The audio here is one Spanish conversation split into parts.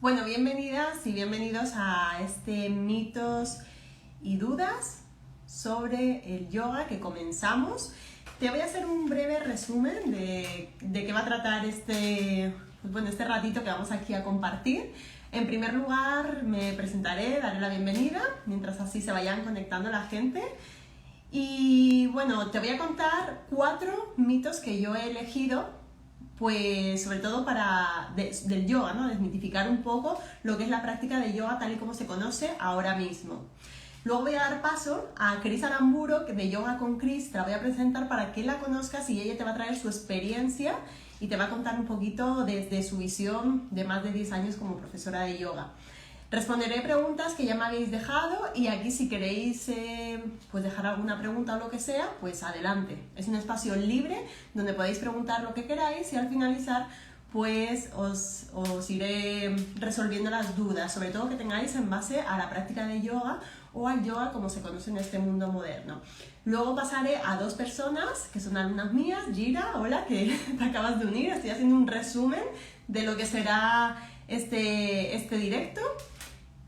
Bueno, bienvenidas y bienvenidos a este mitos y dudas sobre el yoga que comenzamos. Te voy a hacer un breve resumen de qué va a tratar este ratito que vamos aquí a compartir. En primer lugar, me presentaré, daré la bienvenida, mientras así se vayan conectando la gente. Y bueno, te voy a contar 4 mitos que yo he elegido, pues sobre todo del yoga, ¿no? Desmitificar un poco lo que es la práctica de yoga tal y como se conoce ahora mismo. Luego voy a dar paso a Cris Aramburo, que de Yoga con Cris, te la voy a presentar para que la conozcas y ella te va a traer su experiencia y te va a contar un poquito desde su visión de más de 10 años como profesora de yoga. Responderé preguntas que ya me habéis dejado y aquí si queréis pues dejar alguna pregunta o lo que sea, pues adelante. Es un espacio libre donde podéis preguntar lo que queráis y al finalizar pues os iré resolviendo las dudas, sobre todo que tengáis en base a la práctica de yoga o al yoga como se conoce en este mundo moderno. Luego pasaré a 2 personas que son alumnas mías, Gira, hola, que te acabas de unir, estoy haciendo un resumen de lo que será este directo.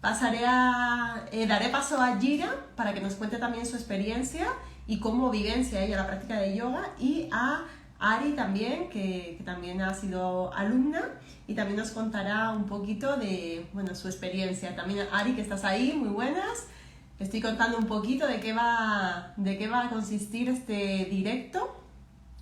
Daré paso a Gira para que nos cuente también su experiencia y cómo vivencia ella la práctica de yoga, y a Ari también, que también ha sido alumna y también nos contará un poquito de su experiencia. También Ari, que estás ahí, muy buenas. Estoy contando un poquito de qué va a consistir este directo.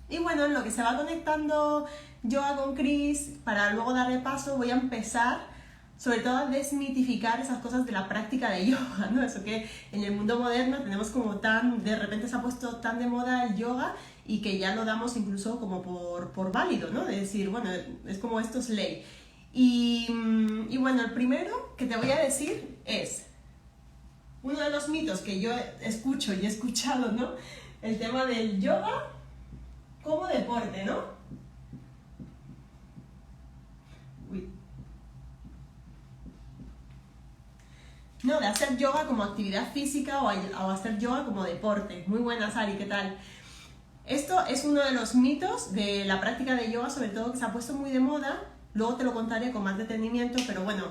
Y bueno, en lo que se va conectando Yoga con Cris, para luego darle paso, voy a empezar sobre todo a desmitificar esas cosas de la práctica de yoga, ¿no? Eso que en el mundo moderno tenemos como de repente se ha puesto tan de moda el yoga y que ya lo damos incluso como por válido, ¿no? De decir, bueno, es como esto es ley. Y bueno, el primero que te voy a decir es uno de los mitos que yo escucho y he escuchado, ¿no? El tema del yoga como deporte, ¿no? Uy. No, de hacer yoga como actividad física o hacer yoga como deporte. Muy buenas, Ari, ¿qué tal? Esto es uno de los mitos de la práctica de yoga, sobre todo que se ha puesto muy de moda. Luego te lo contaré con más detenimiento, pero bueno,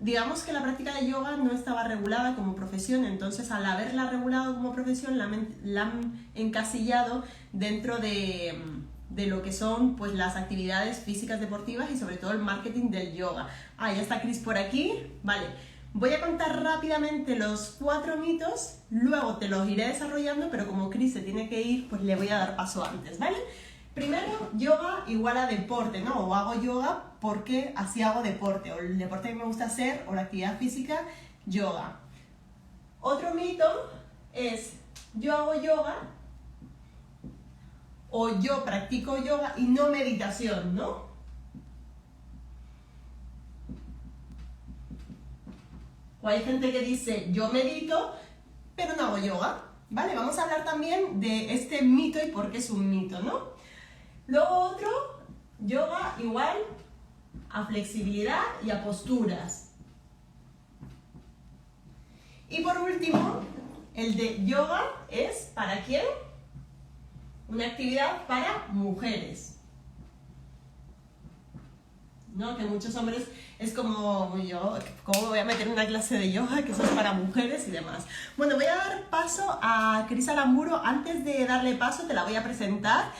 digamos que la práctica de yoga no estaba regulada como profesión, entonces al haberla regulado como profesión la han encasillado dentro de lo que son pues las actividades físicas deportivas y sobre todo el marketing del yoga. Ah, ya está Cris por aquí. Vale, voy a contar rápidamente los 4 mitos, luego te los iré desarrollando, pero como Cris se tiene que ir, pues le voy a dar paso antes, ¿vale? Primero, yoga igual a deporte, ¿no? O hago yoga porque así hago deporte, o el deporte que me gusta hacer, o la actividad física, yoga. Otro mito es yo hago yoga o yo practico yoga y no meditación, ¿no? O hay gente que dice yo medito, pero no hago yoga, ¿vale? Vamos a hablar también de este mito y por qué es un mito, ¿no? Luego otro, yoga igual a flexibilidad y a posturas. Y por último, el de yoga es ¿para quién? Una actividad para mujeres. ¿No? Que muchos hombres es como yo, ¿cómo me voy a meter en una clase de yoga que eso es para mujeres y demás? Bueno, voy a dar paso a Cris Aramburo. Antes de darle paso, te la voy a presentar.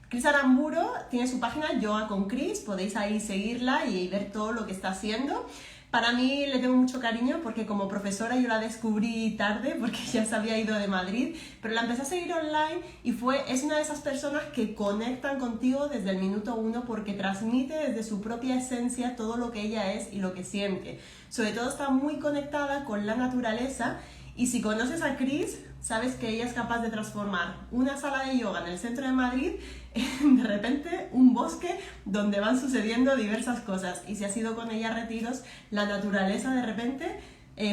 Cris Aramburo tiene su página Yoga con Cris, podéis ahí seguirla y ver todo lo que está haciendo. Para mí le tengo mucho cariño porque como profesora yo la descubrí tarde porque ya se había ido de Madrid, pero la empecé a seguir online y es una de esas personas que conectan contigo desde el minuto 1 porque transmite desde su propia esencia todo lo que ella es y lo que siente. Sobre todo está muy conectada con la naturaleza y si conoces a Cris, sabes que ella es capaz de transformar una sala de yoga en el centro de Madrid en de repente un bosque donde van sucediendo diversas cosas, y si has ido con ella a retiros, la naturaleza de repente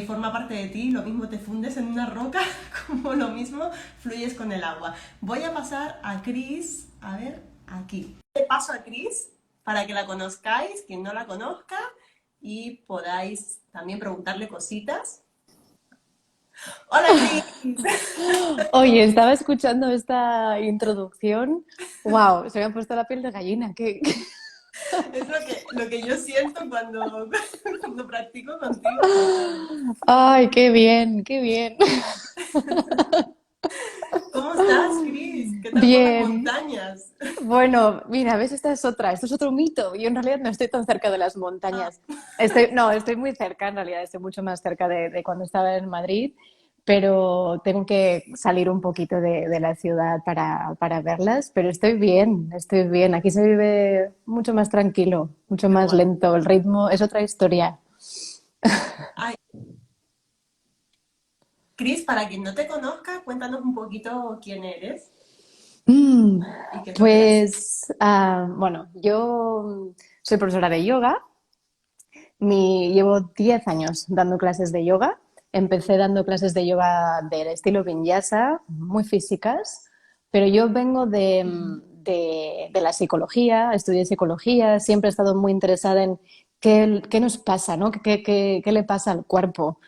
forma parte de ti, lo mismo te fundes en una roca como lo mismo fluyes con el agua. Voy a pasar a Cris, a ver, aquí. Le paso a Cris para que la conozcáis, quien no la conozca, y podáis también preguntarle cositas. Hola Cris. Oye, estaba escuchando esta introducción. Wow, se me ha puesto la piel de gallina. Es lo que yo siento cuando, cuando practico contigo total. Ay, qué bien, qué bien. ¿Cómo estás, Cris? ¿Qué tal por las Bien. montañas? Bueno, mira, ves, esta es otra, esto es otro mito. Yo en realidad no estoy tan cerca de las Ah, montañas. No, estoy muy cerca, en realidad, estoy mucho más cerca de cuando estaba en Madrid, pero tengo que salir un poquito de la ciudad para verlas, pero estoy bien, estoy bien. Aquí se vive mucho más tranquilo, mucho qué más guay. lento, el ritmo es otra historia. Ay, Cris, para quien no te conozca, cuéntanos un poquito quién eres Mm, y qué es lo que haces. pues, bueno, yo soy profesora de yoga. Llevo 10 años dando clases de yoga. Empecé dando clases de yoga del estilo Vinyasa, muy físicas, pero yo vengo de la psicología, estudié psicología, siempre he estado muy interesada en qué nos pasa, ¿no? ¿Qué le pasa al cuerpo?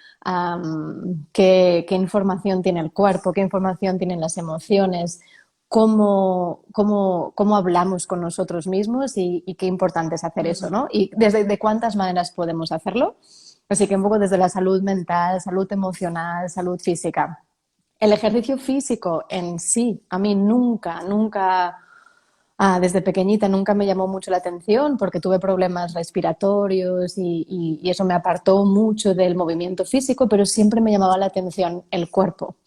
¿Qué información tiene el cuerpo? ¿Qué información tienen las emociones? Cómo hablamos con nosotros mismos y qué importante es hacer eso, Ujú. ¿no? Y desde de cuántas maneras podemos hacerlo. Así que un poco desde la salud mental, salud emocional, salud física. El ejercicio físico en sí, a mí nunca, desde pequeñita nunca me llamó mucho la atención porque tuve problemas respiratorios y eso me apartó mucho del movimiento físico, pero siempre me llamaba la atención el cuerpo.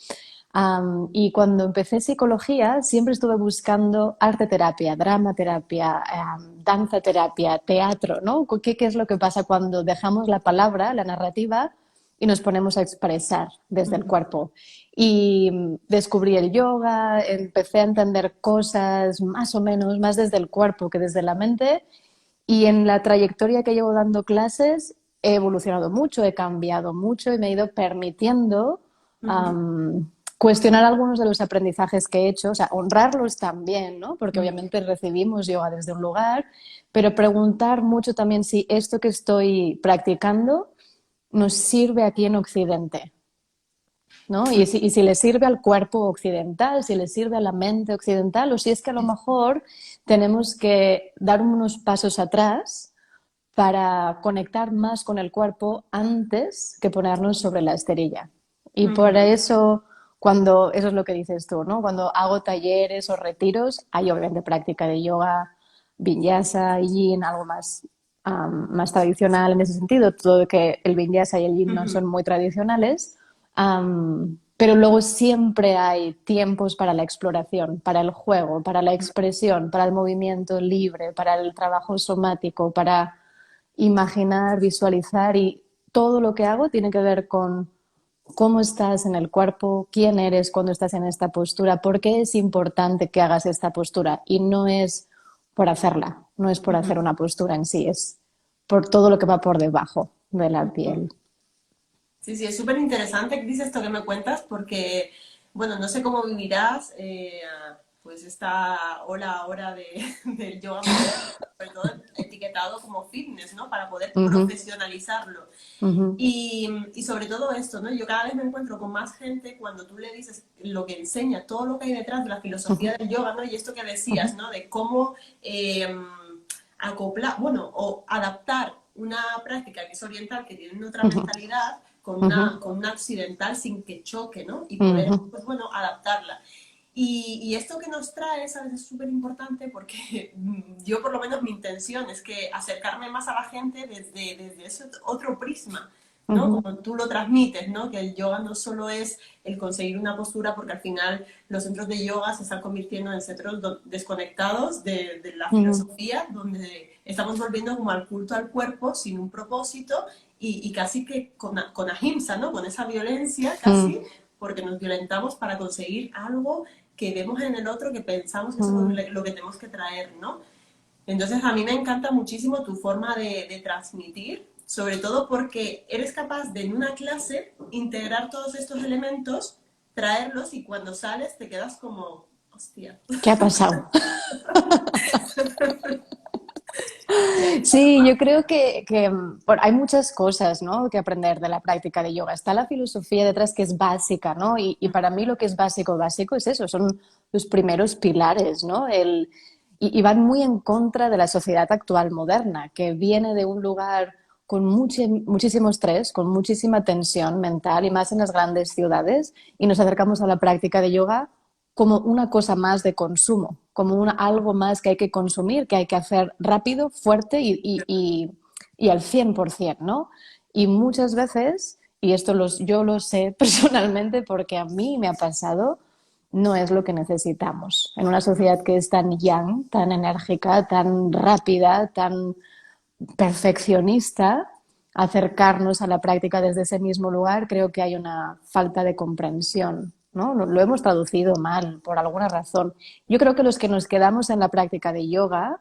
Y cuando empecé psicología, siempre estuve buscando arte terapia, drama terapia, danza terapia, teatro, ¿no? ¿Qué es lo que pasa cuando dejamos la palabra, la narrativa, y nos ponemos a expresar desde el Ujú. cuerpo? Y descubrí el yoga, empecé a entender cosas más o menos más desde el cuerpo que desde la mente. Y en la trayectoria que llevo dando clases, he evolucionado mucho, he cambiado mucho y me he ido permitiendo Ujú. cuestionar algunos de los aprendizajes que he hecho, o sea, honrarlos también, ¿no? Porque Ujú. obviamente recibimos yoga desde un lugar, pero preguntar mucho también si esto que estoy practicando nos sirve aquí en Occidente, ¿no? Y si le sirve al cuerpo occidental, si le sirve a la mente occidental, o si es que a lo mejor tenemos que dar unos pasos atrás para conectar más con el cuerpo antes que ponernos sobre la esterilla. Y por Ujú. eso, eso es lo que dices tú, ¿no? Cuando hago talleres o retiros, hay obviamente práctica de yoga, vinyasa, yin, algo más, más tradicional en ese sentido, todo que el vinyasa y el yin no Ujú. son muy tradicionales, pero luego siempre hay tiempos para la exploración, para el juego, para la expresión, para el movimiento libre, para el trabajo somático, para imaginar, visualizar y todo lo que hago tiene que ver con cómo estás en el cuerpo, quién eres cuando estás en esta postura, por qué es importante que hagas esta postura y no es por hacerla, no es por hacer Ujú. una postura en sí, es por todo lo que va por debajo de la Ujú. piel. Sí, sí, es súper interesante, Cris, esto que me cuentas, porque, bueno, no sé cómo vivirás, pues esta ola ahora de, del yoga moderno, sobre todo etiquetado como fitness, ¿no? Para poder Uh -huh, profesionalizarlo. uh -huh, Y sobre todo esto, ¿no? Yo cada vez me encuentro con más gente cuando tú le dices lo que enseña, todo lo que hay detrás de la uh filosofía -huh, del yoga, ¿no? Y esto que uh decías, -huh, ¿no? De cómo acoplar, bueno, o adaptar una práctica que es oriental, que tiene otra uh -huh, mentalidad, uh -huh, con una occidental sin que choque, ¿no? Y uh poder, -huh, pues bueno, adaptarla. Y esto que nos trae, ¿sabes? Es súper importante porque yo por lo menos mi intención es que acercarme más a la gente desde ese otro prisma, uh ¿no? -huh, Como tú lo transmites, ¿no? Que el yoga no solo es el conseguir una postura, porque al final los centros de yoga se están convirtiendo en centros desconectados de la uh -huh, filosofía, donde estamos volviendo como al culto al cuerpo sin un propósito y casi que con ahimsa, ¿no? Con esa violencia casi, porque nos violentamos para conseguir algo que vemos en el otro que pensamos que uh es -huh. lo que tenemos que traer, ¿no? Entonces a mí me encanta muchísimo tu forma de transmitir, sobre todo porque eres capaz de en una clase integrar todos estos elementos, traerlos y cuando sales te quedas como, hostia. ¿Qué ha pasado? Y ahí está. Sí, yo creo que hay muchas cosas, ¿no?, que aprender de la práctica de yoga. Está la filosofía detrás que es básica, ¿no? Y para mí lo que es básico, básico es eso, son los primeros pilares, ¿no? y van muy en contra de la sociedad actual moderna, que viene de un lugar con muchísimo estrés, con muchísima tensión mental y más en las grandes ciudades, y nos acercamos a la práctica de yoga como una cosa más de consumo, como algo más que hay que consumir, que hay que hacer rápido, fuerte y al 100%, ¿no? Y muchas veces, y yo lo sé personalmente porque a mí me ha pasado, no es lo que necesitamos. En una sociedad que es tan yang, tan enérgica, tan rápida, tan perfeccionista, acercarnos a la práctica desde ese mismo lugar, creo que hay una falta de comprensión, ¿no? Lo hemos traducido mal por alguna razón. Yo creo que los que nos quedamos en la práctica de yoga,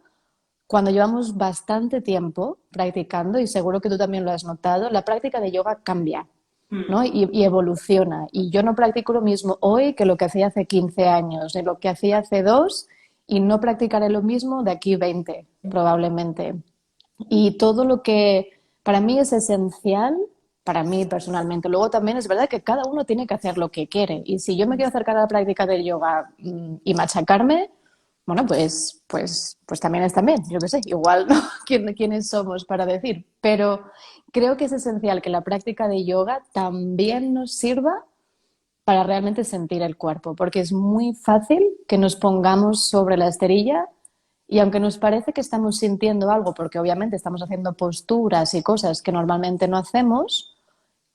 cuando llevamos bastante tiempo practicando, y seguro que tú también lo has notado, la práctica de yoga cambia, ¿no? Y evoluciona. Y yo no practico lo mismo hoy que lo que hacía hace 15 años, ni lo que hacía hace 2, y no practicaré lo mismo de aquí 20, probablemente. Y todo lo que para mí es esencial, para mí personalmente. Luego también es verdad que cada uno tiene que hacer lo que quiere. Y si yo me quiero acercar a la práctica del yoga y machacarme, bueno, pues también está bien, yo qué sé, igual, ¿no? ¿Quiénes somos para decir? Pero creo que es esencial que la práctica de yoga también nos sirva para realmente sentir el cuerpo, porque es muy fácil que nos pongamos sobre la esterilla y aunque nos parece que estamos sintiendo algo, porque obviamente estamos haciendo posturas y cosas que normalmente no hacemos,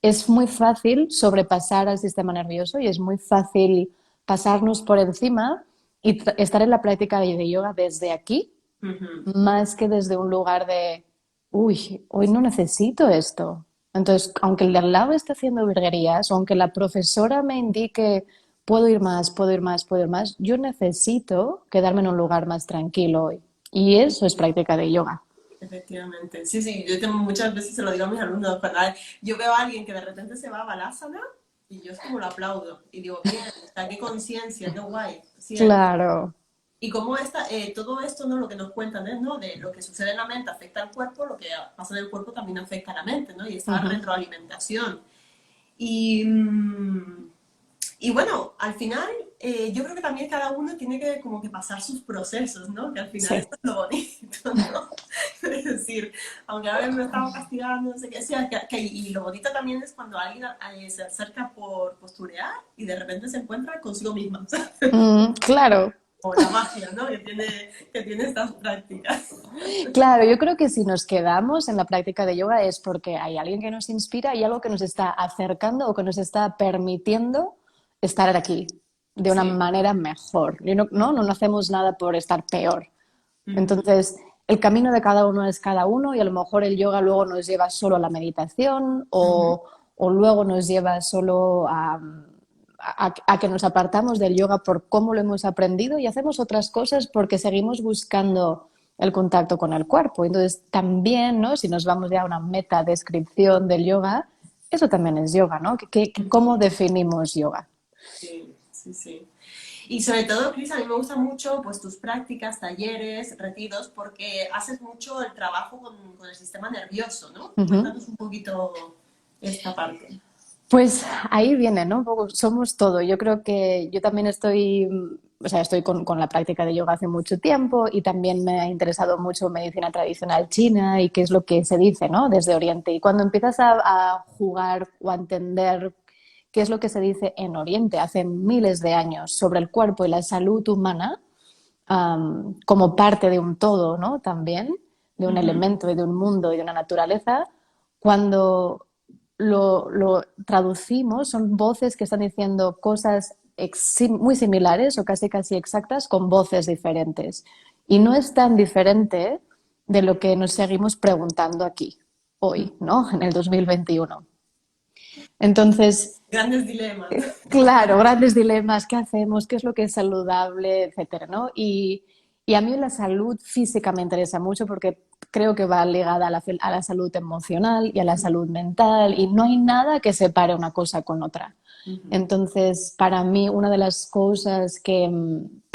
es muy fácil sobrepasar al sistema nervioso y es muy fácil pasarnos por encima y estar en la práctica de yoga desde aquí, más que desde un lugar de, uy, hoy no necesito esto. Entonces, aunque el de al lado esté haciendo virguerías, o aunque la profesora me indique, puedo ir más, puedo ir más, puedo ir más, yo necesito quedarme en un lugar más tranquilo hoy. Y eso es práctica de yoga. Efectivamente. Sí, sí, yo muchas veces se lo digo a mis alumnos, cuando yo veo a alguien que de repente se va a Balasana y yo es como lo aplaudo y digo, bien, está, qué conciencia, qué guay. Sí, Claro. y cómo todo esto, ¿no? Lo que nos cuentan es, ¿no? De lo que sucede en la mente afecta al cuerpo, lo que pasa en el cuerpo también afecta a la mente, ¿no? Y esa retroalimentación. Y, y bueno, al final yo creo que también cada uno tiene que como que pasar sus procesos, ¿no? Que al final Sí. esto es lo bonito, ¿no? Es decir, aunque a veces me estamos castigando, no sé qué sea, y lo bonito también es cuando alguien se acerca por posturear y de repente se encuentra consigo misma, ¿sabes? Claro. O la magia, ¿no? Que tiene estas prácticas. Claro, yo creo que si nos quedamos en la práctica de yoga es porque hay alguien que nos inspira y algo que nos está acercando o que nos está permitiendo estar aquí de una Sí. manera mejor. Y no hacemos nada por estar peor. Entonces, el camino de cada uno es cada uno y a lo mejor el yoga luego nos lleva solo a la meditación o luego nos lleva solo a que nos apartamos del yoga por cómo lo hemos aprendido y hacemos otras cosas porque seguimos buscando el contacto con el cuerpo. Entonces, también, ¿no? Si nos vamos ya a una meta descripción del yoga, eso también es yoga, ¿no? ¿Cómo definimos yoga? Sí, sí, sí. Y sobre todo, Cris, a mí me gustan mucho pues, tus prácticas, talleres, retiros, porque haces mucho el trabajo con el sistema nervioso, ¿no? Ujú. Cuéntanos un poquito esta parte. Pues ahí viene, ¿no? Un poco, somos todo. Yo creo que yo también o sea, estoy con la práctica de yoga hace mucho tiempo y también me ha interesado mucho medicina tradicional china y qué es lo que se dice, ¿no? Desde Oriente. Y cuando empiezas a jugar o a entender qué es lo que se dice en Oriente hace miles de años sobre el cuerpo y la salud humana, como parte de un todo, ¿no? También, de un elemento y de un mundo y de una naturaleza, cuando lo traducimos, son voces que están diciendo cosas muy similares o casi casi exactas con voces diferentes. Y no es tan diferente de lo que nos seguimos preguntando aquí, hoy, ¿no? En el 2021. Entonces, Grandes dilemas. claro, grandes dilemas, ¿qué hacemos? ¿Qué es lo que es saludable? Etcétera, ¿no? Y a mí la salud física me interesa mucho porque creo que va ligada a la salud emocional y a la salud mental y no hay nada que separe una cosa con otra. Entonces, para mí, una de las cosas que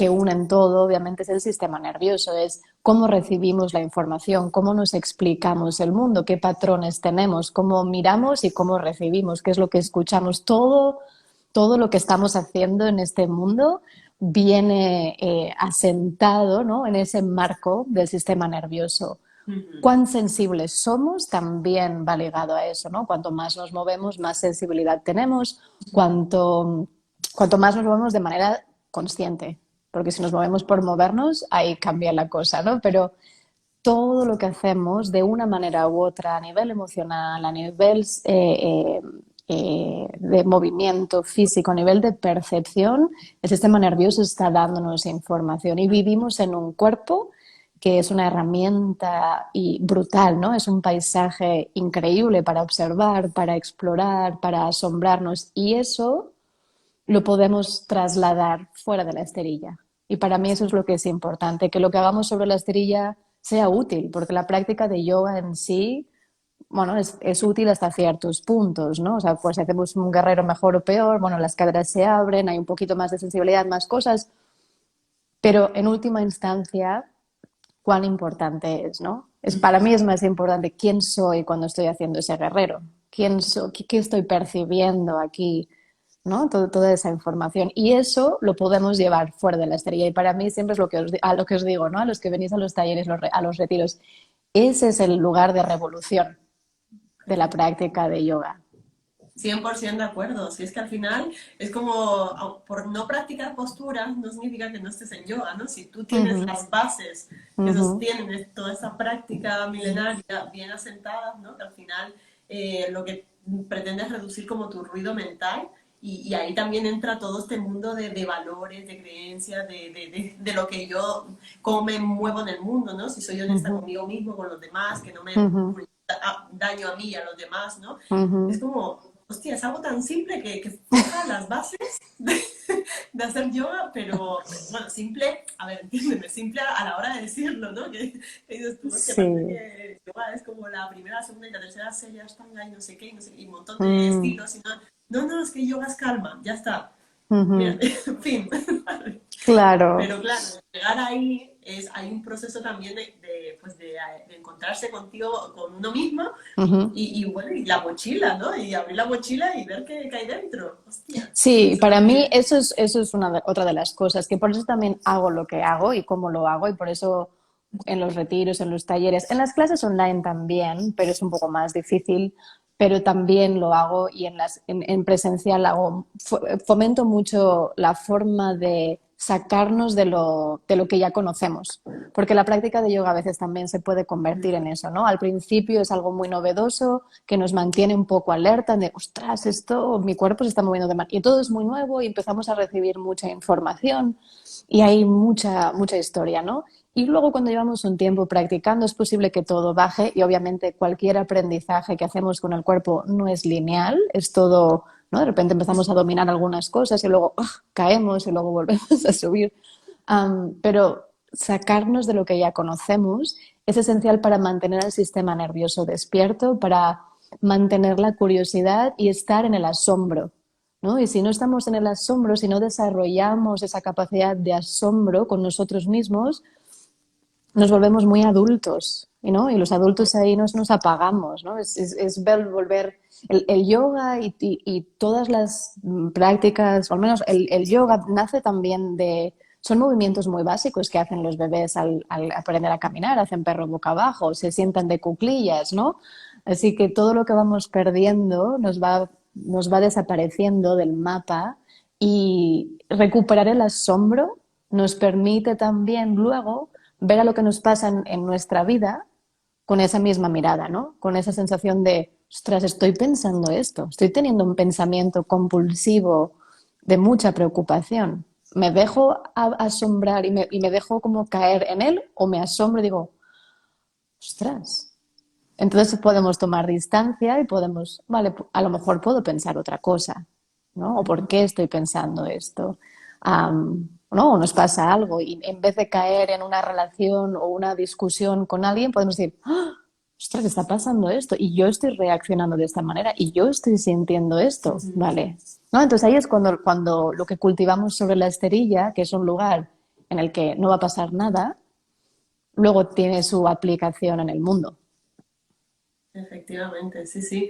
unen todo, obviamente, es el sistema nervioso, es cómo recibimos la información, cómo nos explicamos el mundo, qué patrones tenemos, cómo miramos y cómo recibimos, qué es lo que escuchamos, todo lo que estamos haciendo en este mundo viene asentado, ¿no? En ese marco del sistema nervioso. Ujú. Cuán sensibles somos también va ligado a eso, ¿no? Cuanto más nos movemos, más sensibilidad tenemos, cuanto más nos movemos de manera consciente, porque si nos movemos por movernos, ahí cambia la cosa, ¿no? Pero todo lo que hacemos de una manera u otra, a nivel emocional, a nivel de movimiento físico, a nivel de percepción, el sistema nervioso está dándonos información y vivimos en un cuerpo que es una herramienta y brutal, ¿no? Es un paisaje increíble para observar, para explorar, para asombrarnos y eso lo podemos trasladar fuera de la esterilla. Y para mí eso es lo que es importante, que lo que hagamos sobre la esterilla sea útil, porque la práctica de yoga en sí, bueno, es útil hasta ciertos puntos, ¿no? O sea, pues si hacemos un guerrero mejor o peor, bueno, las caderas se abren, hay un poquito más de sensibilidad, más cosas, pero en última instancia, cuán importante es, ¿no? Para mí es más importante quién soy cuando estoy haciendo ese guerrero, quién soy, qué estoy percibiendo aquí, ¿no? Toda esa información. Y eso lo podemos llevar fuera de la esterilla. Y para mí siempre es a lo que os digo, ¿no? A los que venís a los talleres, a los retiros. Ese es el lugar de revolución de la práctica de yoga. 100% de acuerdo. Si es que al final es como, por no practicar posturas, no significa que no estés en yoga, ¿no? Si tú Uh tienes -huh, las bases uh que -huh, sostienen toda esa práctica milenaria bien asentadas, ¿no? Que al final lo que pretende es reducir como tu ruido mental y ahí también entra todo este mundo de valores, de creencias, de lo que yo, cómo me muevo en el mundo, ¿no? Si soy uh honesta -huh, conmigo mismo, con los demás, que no me uh -huh, daño a mí y a los demás, ¿no? uh Es -huh. como, hostia, es algo tan simple que forja las bases de hacer yoga, pero bueno, simple, a ver, entiéndeme, simple a la hora de decirlo, ¿no? Que dices tú, hostia, parece Sí. que yoga es como la primera, la segunda y la tercera serie Ashtanga y no sé qué, y, no sé, y un montón de Mm, estilos, y no, es que yoga es calma, ya está. uh Mira, -huh. en fin. Claro. Pero claro, llegar ahí hay un proceso también pues de encontrarse contigo, con uno mismo, Uh -huh. y bueno, y la mochila, ¿no? Y abrir la mochila y ver qué hay dentro. Hostia, Sí, eso para mí también. eso es otra de las cosas, que por eso también hago lo que hago y cómo lo hago, y por eso en los retiros, en los talleres, en las clases online también, pero es un poco más difícil, pero también lo hago y en presencial fomento mucho la forma de sacarnos de lo que ya conocemos, porque la práctica de yoga a veces también se puede convertir en eso, ¿no? Al principio es algo muy novedoso que nos mantiene un poco alerta de, ostras, esto, mi cuerpo se está moviendo de mal. Y todo es muy nuevo y empezamos a recibir mucha información y hay mucha historia, ¿no? Y luego cuando llevamos un tiempo practicando es posible que todo baje y obviamente cualquier aprendizaje que hacemos con el cuerpo no es lineal, es todo, ¿no? De repente empezamos a dominar algunas cosas y luego caemos y luego volvemos a subir. Pero sacarnos de lo que ya conocemos es esencial para mantener el sistema nervioso despierto, para mantener la curiosidad y estar en el asombro, ¿no? Y si no estamos en el asombro, si no desarrollamos esa capacidad de asombro con nosotros mismos, nos volvemos muy adultos, ¿no? Y los adultos ahí nos apagamos, ¿no? Es volver el yoga y todas las prácticas, o al menos el yoga nace también son movimientos muy básicos que hacen los bebés al aprender a caminar, hacen perro boca abajo, se sientan de cuclillas, ¿no? Así que todo lo que vamos perdiendo nos va desapareciendo del mapa y recuperar el asombro nos permite también luego ver a lo que nos pasa en nuestra vida con esa misma mirada, ¿no? Con esa sensación de, ostras, estoy pensando esto, estoy teniendo un pensamiento compulsivo de mucha preocupación. ¿Me dejo asombrar y me dejo como caer en él o me asombro y digo, ostras? Entonces podemos tomar distancia y podemos, vale, a lo mejor puedo pensar otra cosa, ¿no? ¿O por qué estoy pensando esto? ¿No? O nos pasa algo y en vez de caer en una relación o una discusión con alguien, podemos decir, ¡ah! Ostras, está pasando esto y yo estoy reaccionando de esta manera y yo estoy sintiendo esto, ¿vale? ¿No? Entonces ahí es cuando lo que cultivamos sobre la esterilla, que es un lugar en el que no va a pasar nada, luego tiene su aplicación en el mundo. Efectivamente, sí, sí.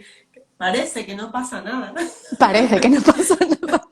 Parece que no pasa nada, ¿no? Parece que no pasa nada.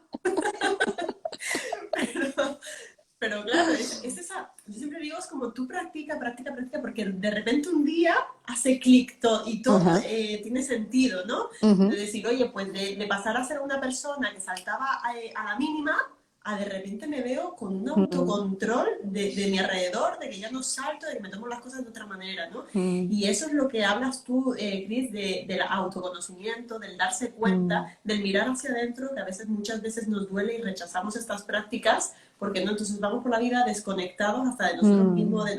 Pero claro, es esa, yo siempre digo, es como tú practica, practica, practica, porque de repente un día hace clic y todo Ajá, tiene sentido, ¿no? De ujú, decir, oye, pues de pasar a ser una persona que saltaba a la mínima, a de repente me veo con un mm, autocontrol de mi alrededor, de que ya no salto, de que me tomo las cosas de otra manera, ¿no? mm, Y eso es lo que hablas tú, Cris, del autoconocimiento, del darse cuenta, mm, del mirar hacia adentro, que a veces, muchas veces nos duele y rechazamos estas prácticas, porque no, entonces vamos por la vida desconectados hasta de nosotros mismos, mm, de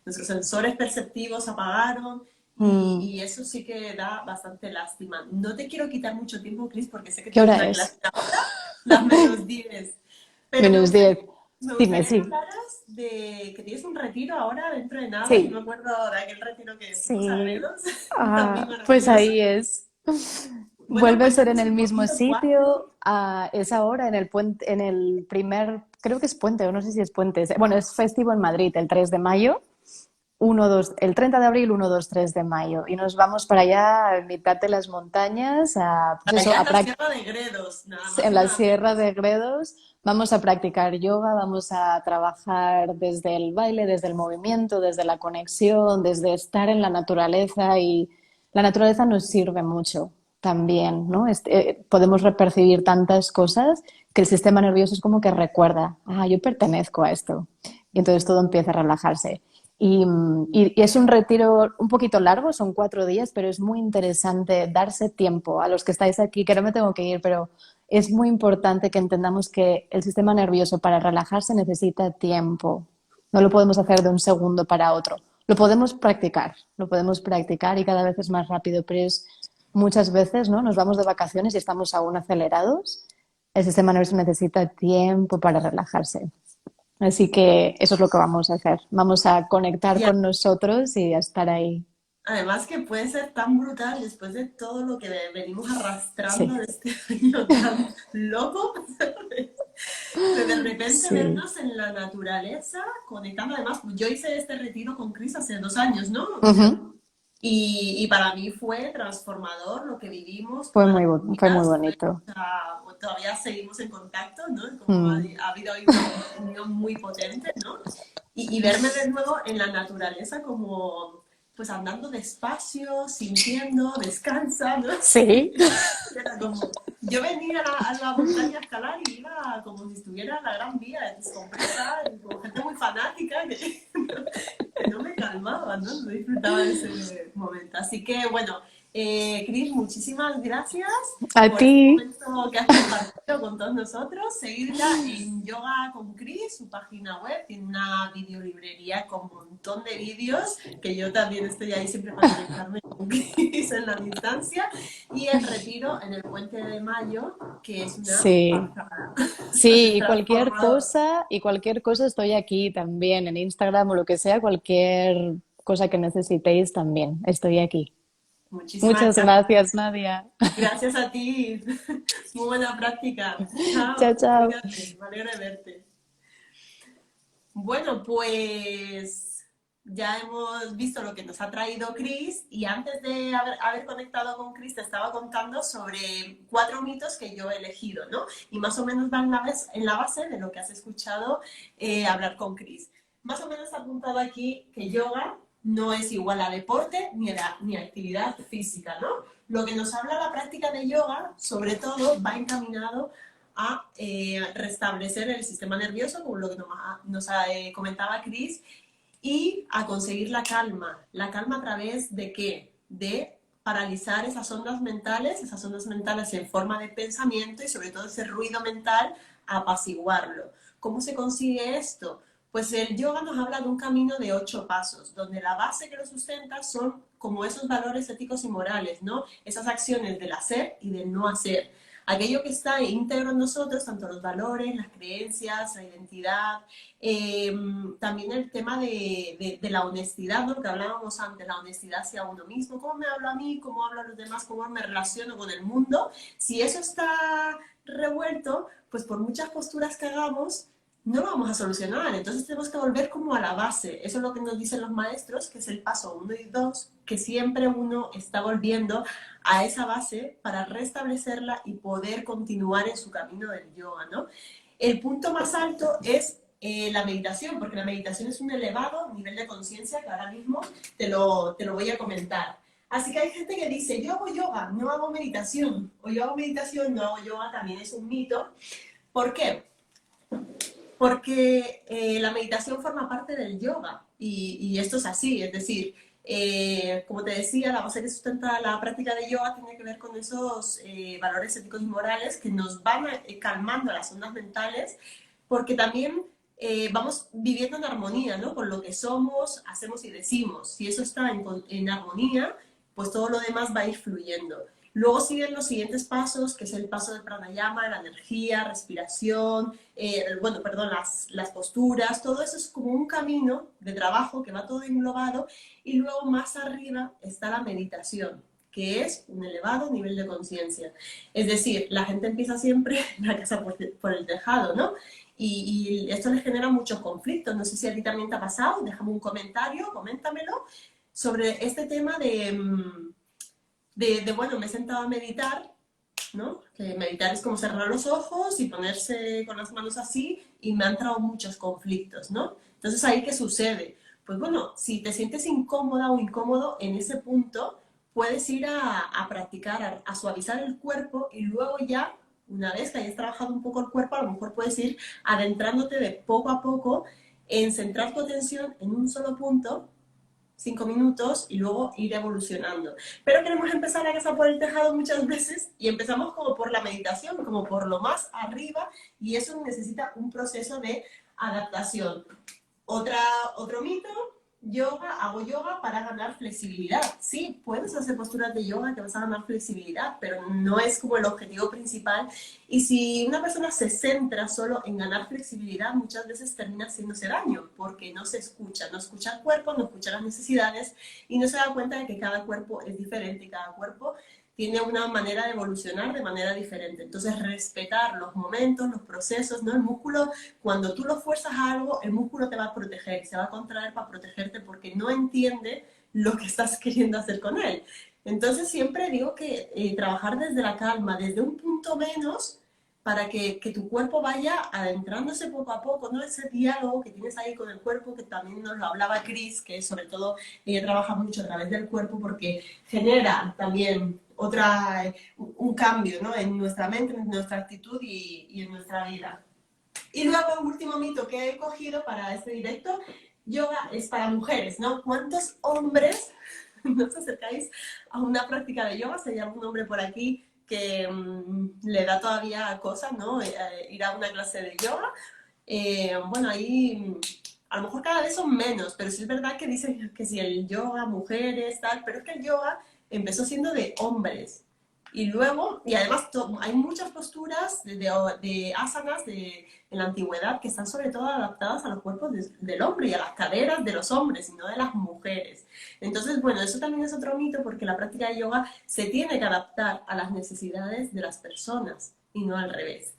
nuestros sensores perceptivos apagaron. mm. Y eso sí que da bastante lástima. No te quiero quitar mucho tiempo, Cris, porque sé que ¿Qué tienes hora una es? clase ahora, las -10. Pero -10. me Dime, gustaría que sí. hablaras de que tienes un retiro ahora dentro de nada. Yo me Sí, acuerdo de aquel retiro que fuimos a sí. Gredos, también Pues maravilloso. ahí es. Bueno, Vuelve a ser en cuéntanos el un mismo poquito cuándo. sitio, es ahora en el puente, en el primer, creo que es puente, o no sé si es puente. Bueno, es festivo en Madrid, el 3 de mayo, 1, 2, el 30 de abril, 1, 2, 3 de mayo. Y nos vamos para allá, a mitad de las montañas, pues eso, Allá en la Sierra de Gredos, nada más en y la nada Sierra menos. de Gredos. Vamos a practicar yoga, vamos a trabajar desde el baile, desde el movimiento, desde la conexión, desde estar en la naturaleza y la naturaleza nos sirve mucho también, ¿no? Podemos repercibir tantas cosas que el sistema nervioso es como que recuerda, ah, yo pertenezco a esto. Y entonces todo empieza a relajarse. Y es un retiro un poquito largo, son 4 días, pero es muy interesante darse tiempo a los que estáis aquí, que no me tengo que ir, pero es muy importante que entendamos que el sistema nervioso para relajarse necesita tiempo. No lo podemos hacer de un segundo para otro. Lo podemos practicar y cada vez es más rápido, pero es muchas veces, ¿no? Nos vamos de vacaciones y estamos aún acelerados. El sistema nervioso necesita tiempo para relajarse. Así que eso es lo que vamos a hacer. Vamos a conectar Y con nosotros y a estar ahí. además que puede ser tan brutal después de todo lo que venimos arrastrando Sí, de este año tan loco, de repente sí. vernos en la naturaleza, conectando. Además, yo hice este retiro con Chris hace 2 años, ¿no? Ujú. Y para mí fue transformador lo que vivimos Fue todas las fue muy días. bonito. O sea, todavía seguimos en contacto, ¿no? Como Mm. ha habido ahí una unión muy potente, ¿no? Y verme de nuevo en la naturaleza como, pues andando despacio, sintiendo, descansa, ¿no? Sí, Era como, yo venía a la montaña a escalar y iba como si estuviera en la Gran Vía, descompresa, y como gente muy fanática que no me calmaba, ¿no? No disfrutaba de ese momento. Así que, bueno, Cris, muchísimas gracias a por ti. este momento que has compartido con todos nosotros. Seguidla en Yoga con Cris, su página web, tiene una videolibrería con un montón de vídeos, que yo también estoy ahí siempre para conectarme con Cris en la distancia, y el retiro en el Puente de Mayo, que es una Sí, pasada. sí, Es transformador. y cualquier cosa estoy aquí también, en Instagram o lo que sea, cualquier cosa que necesitéis también, estoy aquí. Muchísimas Muchas gracias. gracias, Nadia. Gracias a ti. Muy buena práctica. Chao, Chao. chao. Cuídate. Me alegra verte. Bueno, pues ya hemos visto lo que nos ha traído Chris y antes de haber conectado con Chris te estaba contando sobre 4 mitos que yo he elegido, ¿no? Y más o menos van en la base de lo que has escuchado hablar con Chris. Más o menos ha apuntado aquí que yoga no es igual a deporte ni a actividad física, ¿no? Lo que nos habla la práctica de yoga, sobre todo, va encaminado a restablecer el sistema nervioso, como lo que nos comentaba Chris, y a conseguir la calma. ¿La calma a través de qué? De paralizar esas ondas mentales en forma de pensamiento y sobre todo ese ruido mental, apaciguarlo. ¿Cómo se consigue esto? Pues el yoga nos habla de un camino de 8 pasos, donde la base que lo sustenta son como esos valores éticos y morales, ¿no? Esas acciones del hacer y del no hacer. Aquello que está íntegro en nosotros, tanto los valores, las creencias, la identidad, eh, también el tema de la honestidad, ¿no? Que hablábamos antes, la honestidad hacia uno mismo, cómo me hablo a mí, cómo hablo a los demás, cómo me relaciono con el mundo. Si eso está revuelto, pues por muchas posturas que hagamos, no lo vamos a solucionar. Entonces tenemos que volver como a la base. Eso es lo que nos dicen los maestros, que es el paso 1 y 2, que siempre uno está volviendo a esa base para restablecerla y poder continuar en su camino del yoga, ¿no? El punto más alto es la meditación, porque la meditación es un elevado nivel de conciencia que ahora mismo te lo voy a comentar. Así que hay gente que dice, yo hago yoga, no hago meditación, o yo hago meditación, no hago yoga, también es un mito. ¿Por qué? Porque la meditación forma parte del yoga y esto es así, es decir, como te decía, la base que sustenta la práctica de yoga tiene que ver con esos valores éticos y morales que nos van calmando las ondas mentales, porque también vamos viviendo en armonía, ¿no? Con lo que somos, hacemos y decimos. Si eso está en armonía, pues todo lo demás va a ir fluyendo. Luego siguen los siguientes pasos, que es el paso de pranayama, la energía, respiración, bueno, perdón, las posturas, todo eso es como un camino de trabajo que va todo englobado y luego más arriba está la meditación, que es un elevado nivel de conciencia. Es decir, la gente empieza siempre la casa por el tejado, ¿no? Y esto les genera muchos conflictos. No sé si a ti también te ha pasado, déjame un comentario, coméntamelo, sobre este tema bueno, me he sentado a meditar, ¿no? Que meditar es como cerrar los ojos y ponerse con las manos así y me han entrado muchos conflictos, ¿no? Entonces, ¿ahí qué sucede? Pues bueno, si te sientes incómoda o incómodo en ese punto, puedes ir a practicar, a suavizar el cuerpo y luego ya, una vez que hayas trabajado un poco el cuerpo, a lo mejor puedes ir adentrándote de poco a poco en centrar tu atención en un solo punto 5 minutos y luego ir evolucionando. Pero queremos empezar a casa por el tejado muchas veces y empezamos como por la meditación, como por lo más arriba y eso necesita un proceso de adaptación. Otro mito, yoga, hago yoga para ganar flexibilidad. Sí, puedes hacer posturas de yoga que vas a ganar flexibilidad, pero no es como el objetivo principal. Y si una persona se centra solo en ganar flexibilidad, muchas veces termina haciéndose daño, porque no se escucha, no escucha el cuerpo, no escucha las necesidades y no se da cuenta de que cada cuerpo es diferente y cada cuerpo tiene una manera de evolucionar de manera diferente. Entonces, respetar los momentos, los procesos, ¿no? El músculo, cuando tú lo fuerzas a algo, el músculo te va a proteger, se va a contraer para protegerte porque no entiende lo que estás queriendo hacer con él. Entonces, siempre digo que trabajar desde la calma, desde un punto menos, para que tu cuerpo vaya adentrándose poco a poco, ¿no? Ese diálogo que tienes ahí con el cuerpo, que también nos lo hablaba Chris, que sobre todo ella trabaja mucho a través del cuerpo porque genera también un cambio, ¿no? En nuestra mente, en nuestra actitud y en nuestra vida. Y luego el último mito que he cogido para este directo, yoga es para mujeres, ¿no? ¿Cuántos hombres no os acercáis a una práctica de yoga? Si hay algún hombre por aquí que le da todavía cosas, ¿no? Ir a una clase de yoga. Bueno, ahí a lo mejor cada vez son menos, pero sí es verdad que dicen que si el yoga, mujeres, tal, pero es que el yoga empezó siendo de hombres. Y luego, y además hay muchas posturas de asanas en la antigüedad que están sobre todo adaptadas a los cuerpos del hombre y a las caderas de los hombres y no de las mujeres. Entonces, bueno, eso también es otro mito porque la práctica de yoga se tiene que adaptar a las necesidades de las personas y no al revés.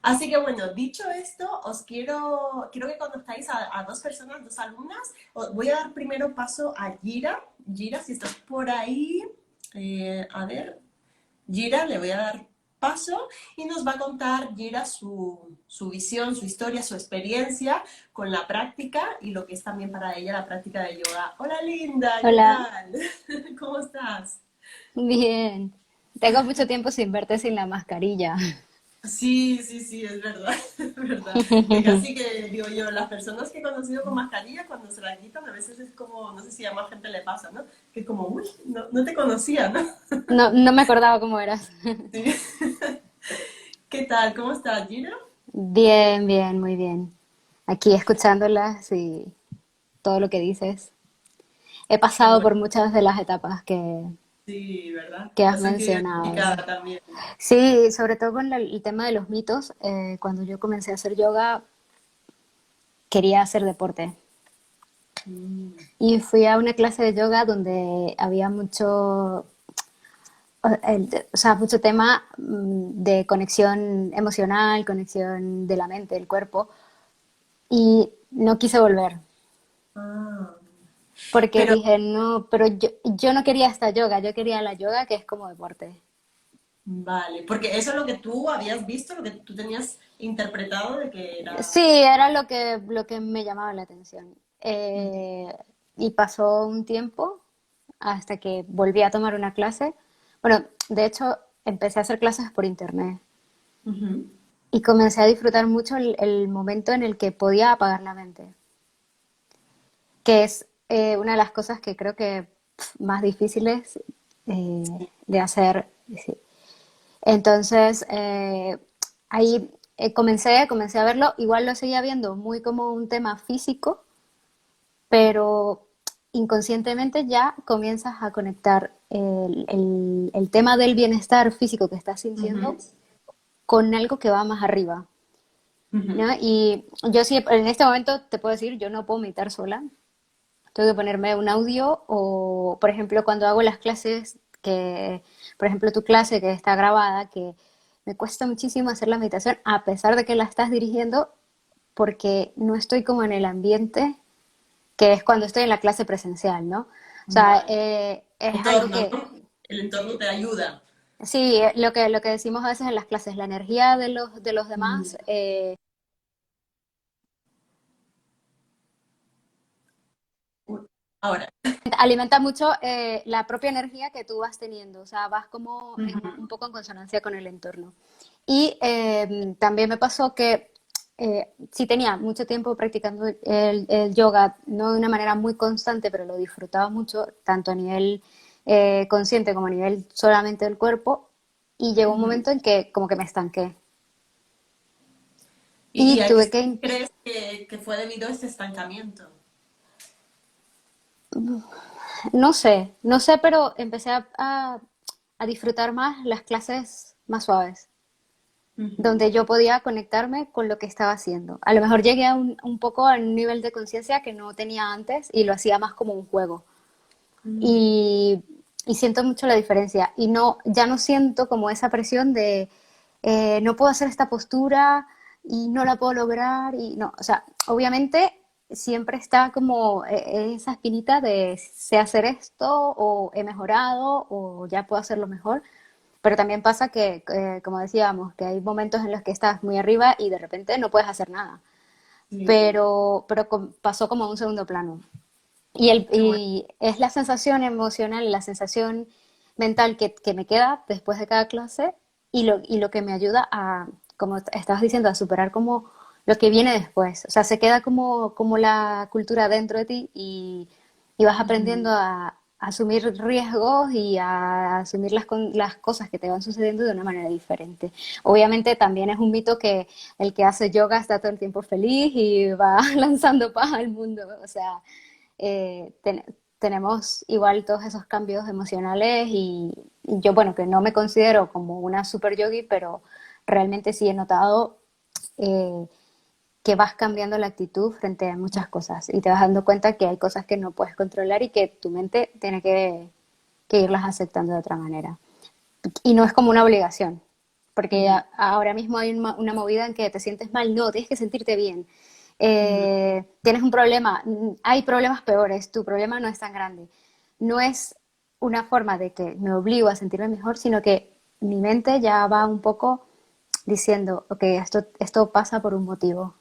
Así que bueno, dicho esto, quiero que conozcáis a dos personas, dos alumnas. Voy a dar primero paso a Gira. Gira, si estás por ahí, a ver, Gira, le voy a dar paso y nos va a contar Gira su visión, su historia, su experiencia con la práctica y lo que es también para ella la práctica de yoga. Hola Linda, ¿qué Hola, tal? ¿Cómo estás? bien. Tengo mucho tiempo sin verte sin la mascarilla. Sí, sí, sí, es verdad, es verdad. Que casi que, digo yo, las personas que he conocido con mascarilla, cuando se la quitan, a veces es como, no sé si a más gente le pasa, ¿no? Que es como, uy, no te conocía, ¿no? No, no me acordaba cómo eras. Sí. ¿Qué tal? ¿Cómo estás, Gina? Bien, bien, muy bien. Aquí escuchándolas y todo lo que dices. He Qué pasado bueno. por muchas de las etapas Sí, ¿verdad? que Te has has sentido mencionado. identificada también. Sí, sobre todo con el tema de los mitos. Cuando yo comencé a hacer yoga, quería hacer deporte. Mm. Y fui a una clase de yoga donde había o sea, mucho tema de conexión emocional, conexión de la mente, del cuerpo, y no quise volver, Ah, porque pero dije, no, pero yo no quería esta yoga, yo quería la yoga que es como deporte. Vale, porque eso es lo que tú habías visto, lo que tú tenías interpretado de que Sí, era... era lo que me llamaba la atención. Y pasó un tiempo hasta que volví a tomar una clase. Bueno, de hecho, empecé a hacer clases por internet Ujú, y comencé a disfrutar mucho el momento en el que podía apagar la mente, que es una de las cosas que creo que más difíciles de hacer. Sí. Entonces, ahí comencé a verlo, igual lo seguía viendo muy como un tema físico, pero inconscientemente ya comienzas a conectar el tema del bienestar físico que estás sintiendo ujú, con algo que va más arriba, ujú. ¿no? Y yo sí, en este momento te puedo decir, yo no puedo meditar sola, tengo que ponerme un audio o, por ejemplo, cuando hago las clases, que, por ejemplo, tu clase que está grabada, que me cuesta muchísimo hacer la meditación a pesar de que la estás dirigiendo porque no estoy como en el ambiente que es cuando estoy en la clase presencial, ¿no? O sea, Vale. es algo Entorno, que, ¿no? El entorno te ayuda. sí, lo que decimos a veces en las clases, la energía de los demás Mm. Ahora. alimenta mucho la propia energía que tú vas teniendo, o sea, vas como Ujú, un poco en consonancia con el entorno. Y también me pasó que sí tenía mucho tiempo practicando el yoga, no de una manera muy constante, pero lo disfrutaba mucho, tanto a nivel consciente como a nivel solamente del cuerpo, y llegó un ujú. momento en que como que me estanqué. Y Y a qué tuve que, crees que fue debido a este estancamiento? no sé, pero empecé a disfrutar más las clases más suaves, Ujú, donde yo podía conectarme con lo que estaba haciendo. A lo mejor llegué a un poco a un nivel de conciencia que no tenía antes y lo hacía más como un juego. ujú, Y, y siento mucho la diferencia. Y no, ya no siento como esa presión de no puedo hacer esta postura y no la puedo lograr. Y no, o sea, obviamente siempre está como esa espinita de sé hacer esto o he mejorado o ya puedo hacerlo mejor. Pero también pasa que, como decíamos, que hay momentos en los que estás muy arriba y de repente no puedes hacer nada. sí, Pero pasó como a un segundo plano. qué bueno. Y es la sensación emocional, la sensación mental que me queda después de cada clase y lo que me ayuda a, como estabas diciendo, a superar como lo que viene después. O sea, se queda como, como la cultura dentro de ti y vas Ujú, aprendiendo a asumir riesgos y a asumir las cosas que te van sucediendo de una manera diferente. Obviamente también es un mito que el que hace yoga está todo el tiempo feliz y va lanzando paz al mundo. O sea, tenemos igual todos esos cambios emocionales y yo, bueno, que no me considero como una super yogi, pero realmente sí he notado eh, que vas cambiando la actitud frente a muchas cosas y te vas dando cuenta que hay cosas que no puedes controlar y que tu mente tiene que irlas aceptando de otra manera. Y no es como una obligación, porque ujú, ahora mismo hay una movida en que te sientes mal, no, tienes que sentirte bien. ujú. Tienes un problema, hay problemas peores, tu problema no es tan grande. No es una forma de que me obligo a sentirme mejor, sino que mi mente ya va un poco diciendo, ok, esto pasa por un motivo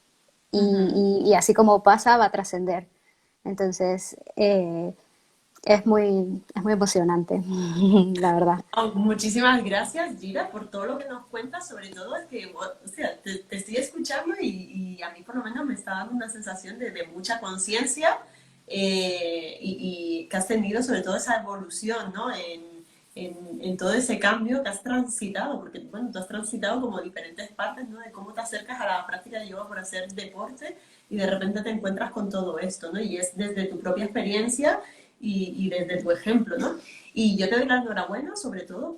Ujú. y así como pasa va a trascender. Entonces, es muy emocionante, la verdad. Wow, muchísimas gracias, Gira, por todo lo que nos cuentas. Sobre todo es que, o sea, te estoy escuchando y a mí por lo menos me está dando una sensación de mucha conciencia y que has tenido sobre todo esa evolución, ¿no? En todo ese cambio que has transitado, porque bueno, tú has transitado como diferentes partes, ¿no? De cómo te acercas a la práctica de yoga por hacer deporte y de repente te encuentras con todo esto, ¿no? Y es desde tu propia experiencia y desde tu ejemplo, ¿no? Y yo te doy la enhorabuena sobre todo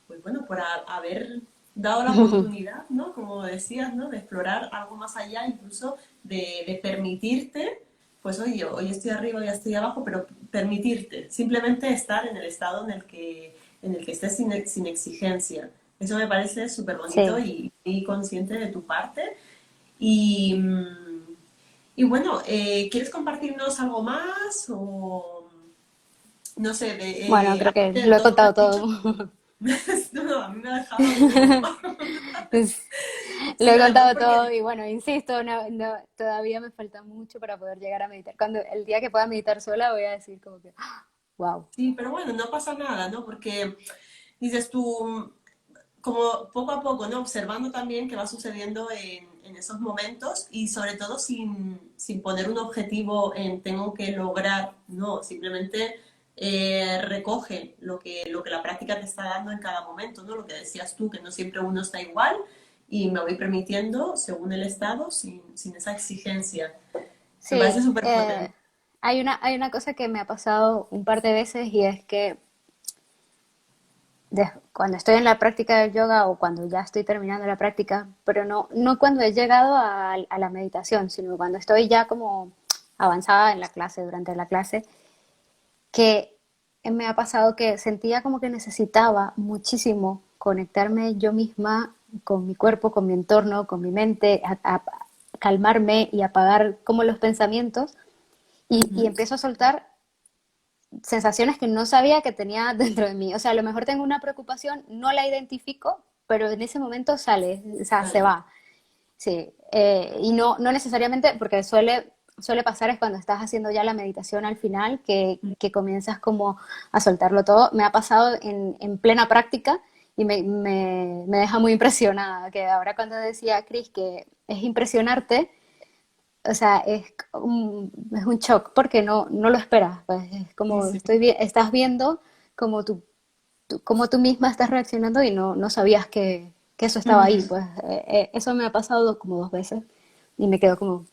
pues bueno, por haber dado la oportunidad, ¿no? Como decías, ¿no? De explorar algo más allá, incluso de permitirte, pues oye, hoy estoy arriba, hoy estoy abajo, pero permitirte, simplemente estar en el estado en el que estés sin exigencia. Eso me parece súper bonito Sí. y consciente de tu parte. Y, y bueno, ¿quieres compartirnos algo más? O no sé, Bueno, creo que aparte de lo he todo lo que contado has dicho, todo. No, a mí me ha dejado como... Pues, lo Sí, he además contado todo porque... y bueno, insisto, todavía me falta mucho para poder llegar a meditar. Cuando el día que pueda meditar sola voy a decir como que, wow. Sí, pero bueno, no pasa nada, ¿no? Porque dices tú, como poco a poco, ¿no? Observando también qué va sucediendo en esos momentos y sobre todo sin poner un objetivo en tengo que lograr, no, simplemente recoge lo que la práctica te está dando en cada momento, ¿no? Lo que decías tú, que no siempre uno está igual y me voy permitiendo según el estado, sin esa exigencia. Me parece Sí, súper potente. hay una cosa que me ha pasado un par de veces y es que cuando estoy en la práctica del yoga o cuando ya estoy terminando la práctica, pero no cuando he llegado a la meditación, sino cuando estoy ya como avanzada en la clase, durante la clase, que me ha pasado que sentía como que necesitaba muchísimo conectarme yo misma con mi cuerpo, con mi entorno, con mi mente, a calmarme y apagar como los pensamientos y Ujú. empiezo a soltar sensaciones que no sabía que tenía dentro de mí. O sea, a lo mejor tengo una preocupación, no la identifico, pero en ese momento sale, o sea, se Vale. va. Sí, y no necesariamente, porque suele pasar es cuando estás haciendo ya la meditación al final, que comienzas como a soltarlo todo. Me ha pasado en plena práctica y me deja muy impresionada, que ahora cuando decía Chris que es impresionarte, o sea, es un shock porque no lo esperas. Pues es Sí, como sí. estás viendo como cómo tú misma estás reaccionando y no sabías que eso estaba ahí. Ujú. Pues eso me ha pasado como dos veces y me quedo como,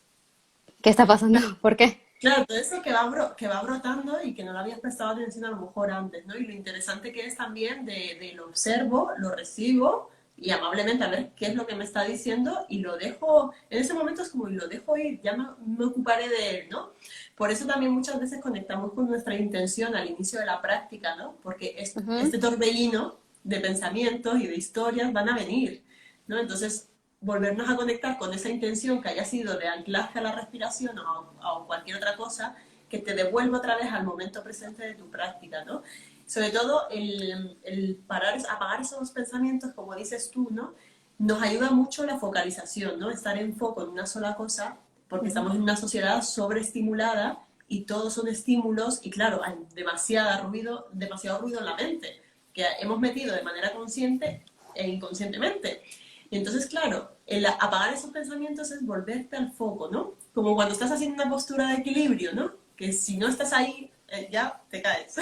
¿qué está pasando? ¿Por qué? Claro, todo eso que va brotando y que no le habías prestado atención a lo mejor antes, ¿no? Y lo interesante que es también de lo observo, lo recibo y amablemente a ver qué es lo que me está diciendo y lo dejo, en ese momento es como y lo dejo ir, ya me ocuparé de él, ¿no? Por eso también muchas veces conectamos con nuestra intención al inicio de la práctica, ¿no? Porque Ujú. este torbellino de pensamientos y de historias van a venir, ¿no? Entonces, volvernos a conectar con esa intención que haya sido de anclaje a la respiración o cualquier otra cosa que te devuelva otra vez al momento presente de tu práctica, ¿no? Sobre todo el parar, apagar esos pensamientos, como dices tú, ¿no? Nos ayuda mucho la focalización, ¿no? Estar en foco en una sola cosa, porque Ujú. estamos en una sociedad sobreestimulada y todos son estímulos y claro, hay demasiado ruido en la mente, que hemos metido de manera consciente e inconscientemente. Y entonces, claro, el apagar esos pensamientos es volverte al foco, ¿no? Como cuando estás haciendo una postura de equilibrio, ¿no? Que si no estás ahí, ya te caes.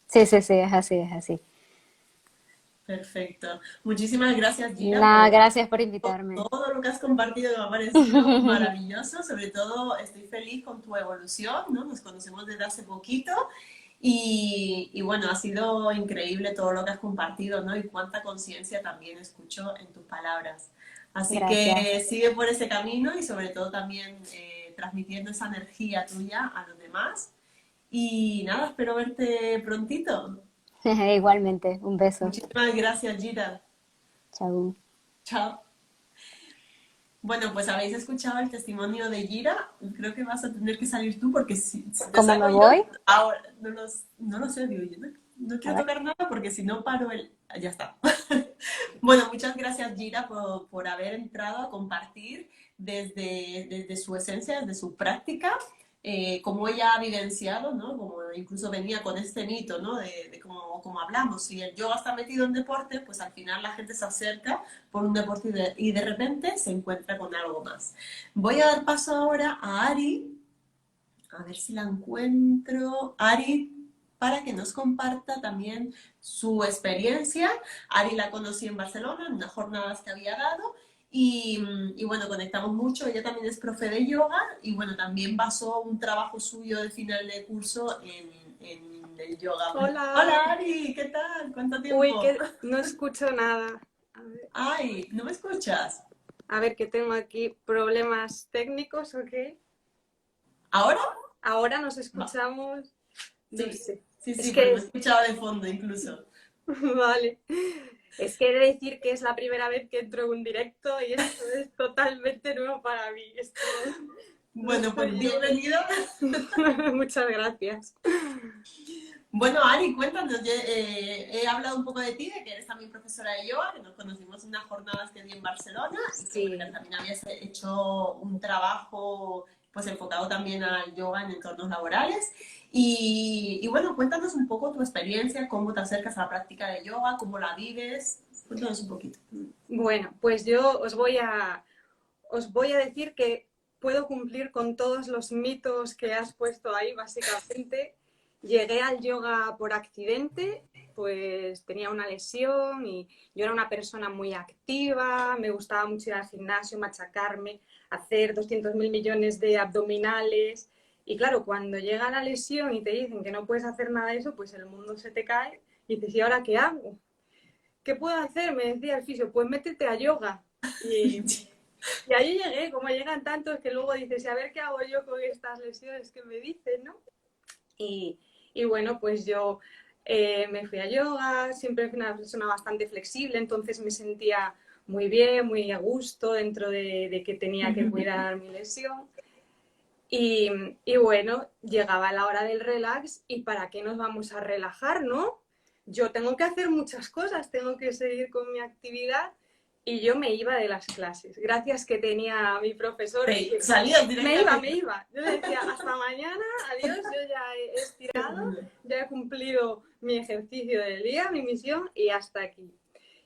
Sí, sí, es así, es así. Perfecto. Muchísimas gracias, Gina, Nada, por gracias por invitarme. todo lo que has compartido. Me ha parecido maravilloso. Sobre todo, estoy feliz con tu evolución, ¿no? Nos conocemos desde hace poquito y bueno, ha sido increíble todo lo que has compartido, ¿no? Y cuánta conciencia también escucho en tus palabras. Así Gracias. que sigue por ese camino y sobre todo también transmitiendo esa energía tuya a los demás. Y nada, espero verte prontito. Igualmente, un beso. Muchísimas gracias, Gina. Chau. Chao. Bueno, pues habéis escuchado el testimonio de Gira. Creo que vas a tener que salir tú porque si te ¿Cómo me saco yo, voy? ahora no lo sé, digo yo. No A quiero ver. tocar nada porque si no paro el... Ya está. Bueno, muchas gracias Gira por haber entrado a compartir desde su esencia, desde su práctica, como ella ha vivenciado, ¿no? Como incluso venía con este mito, ¿no? De como hablamos, si el yoga está metido en deporte, pues al final la gente se acerca por un deporte y de repente se encuentra con algo más. Voy a dar paso ahora a Ari, a ver si la encuentro. Ari, para que nos comparta también su experiencia. Ari la conocí en Barcelona, en unas jornadas que había dado. Y bueno, conectamos mucho. Ella también es profe de yoga y bueno, también basó un trabajo suyo de final de curso en el yoga. Hola. Hola Ari, ¿qué tal? ¿Cuánto Uy, tiempo? que no escucho nada. Ay, ¿no me escuchas? A ver, que tengo aquí problemas técnicos, ¿ok? ¿Ahora? Ahora nos Va. escuchamos. No Sí, sé. sí, Es sí, que porque me escuchaba de fondo incluso. vale. Es que he de decir que es la primera vez que entro en un directo y esto es totalmente nuevo para mí. Esto no Bueno, pues estoy yo. bienvenida. Muchas gracias. Bueno, Ari, cuéntanos, he hablado un poco de ti, de que eres también profesora de yoga, que nos conocimos en unas jornadas que di en Barcelona y que, bueno, que Sí. también habías hecho un trabajo pues enfocado también al yoga en entornos laborales. Y bueno, cuéntanos un poco tu experiencia, cómo te acercas a la práctica de yoga, cómo la vives. Cuéntanos un poquito. Bueno, pues yo os voy a decir que puedo cumplir con todos los mitos que has puesto ahí, básicamente. Llegué al yoga por accidente, pues tenía una lesión y yo era una persona muy activa, me gustaba mucho ir al gimnasio, machacarme, hacer 200.000 millones de abdominales. Y claro, cuando llega la lesión y te dicen que no puedes hacer nada de eso, pues el mundo se te cae y dices, ¿y ahora qué hago? ¿Qué puedo hacer? Me decía el fisio, pues métete a yoga. Y ahí llegué, como llegan tantos que luego dices, a ver qué hago yo con estas lesiones que me dicen, ¿no? Y, y bueno, pues yo me fui a yoga, siempre fui una persona bastante flexible, entonces me sentía muy bien, muy a gusto dentro de que tenía que cuidar mi lesión. Y, y bueno, llegaba la hora del relax y ¿para qué nos vamos a relajar, no? Yo tengo que hacer muchas cosas, tengo que seguir con mi actividad y yo me iba de las clases. Gracias que tenía a mi profesor que Salías me directamente. iba. Yo le decía, hasta mañana, adiós, yo ya he estirado, ya he cumplido mi ejercicio del día, mi misión y hasta aquí.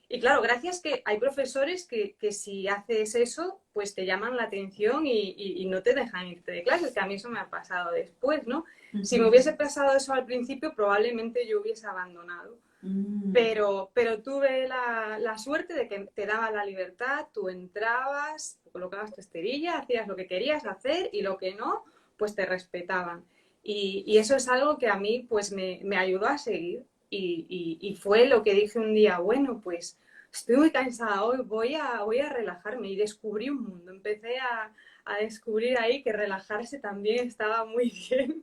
Y claro, gracias que hay profesores que si haces eso, pues te llaman la atención y no te dejan irte de clases, que a mí eso me ha pasado después, ¿no? Si me hubiese pasado eso al principio, probablemente yo hubiese abandonado. Pero tuve la suerte de que te daba la libertad, tú entrabas, colocabas tu esterilla, hacías lo que querías hacer y lo que no, pues te respetaban. Y eso es algo que a mí pues me ayudó a seguir. Y fue lo que dije un día, bueno, pues estoy muy cansada hoy, voy a relajarme y descubrí un mundo. Empecé a descubrir ahí que relajarse también estaba muy bien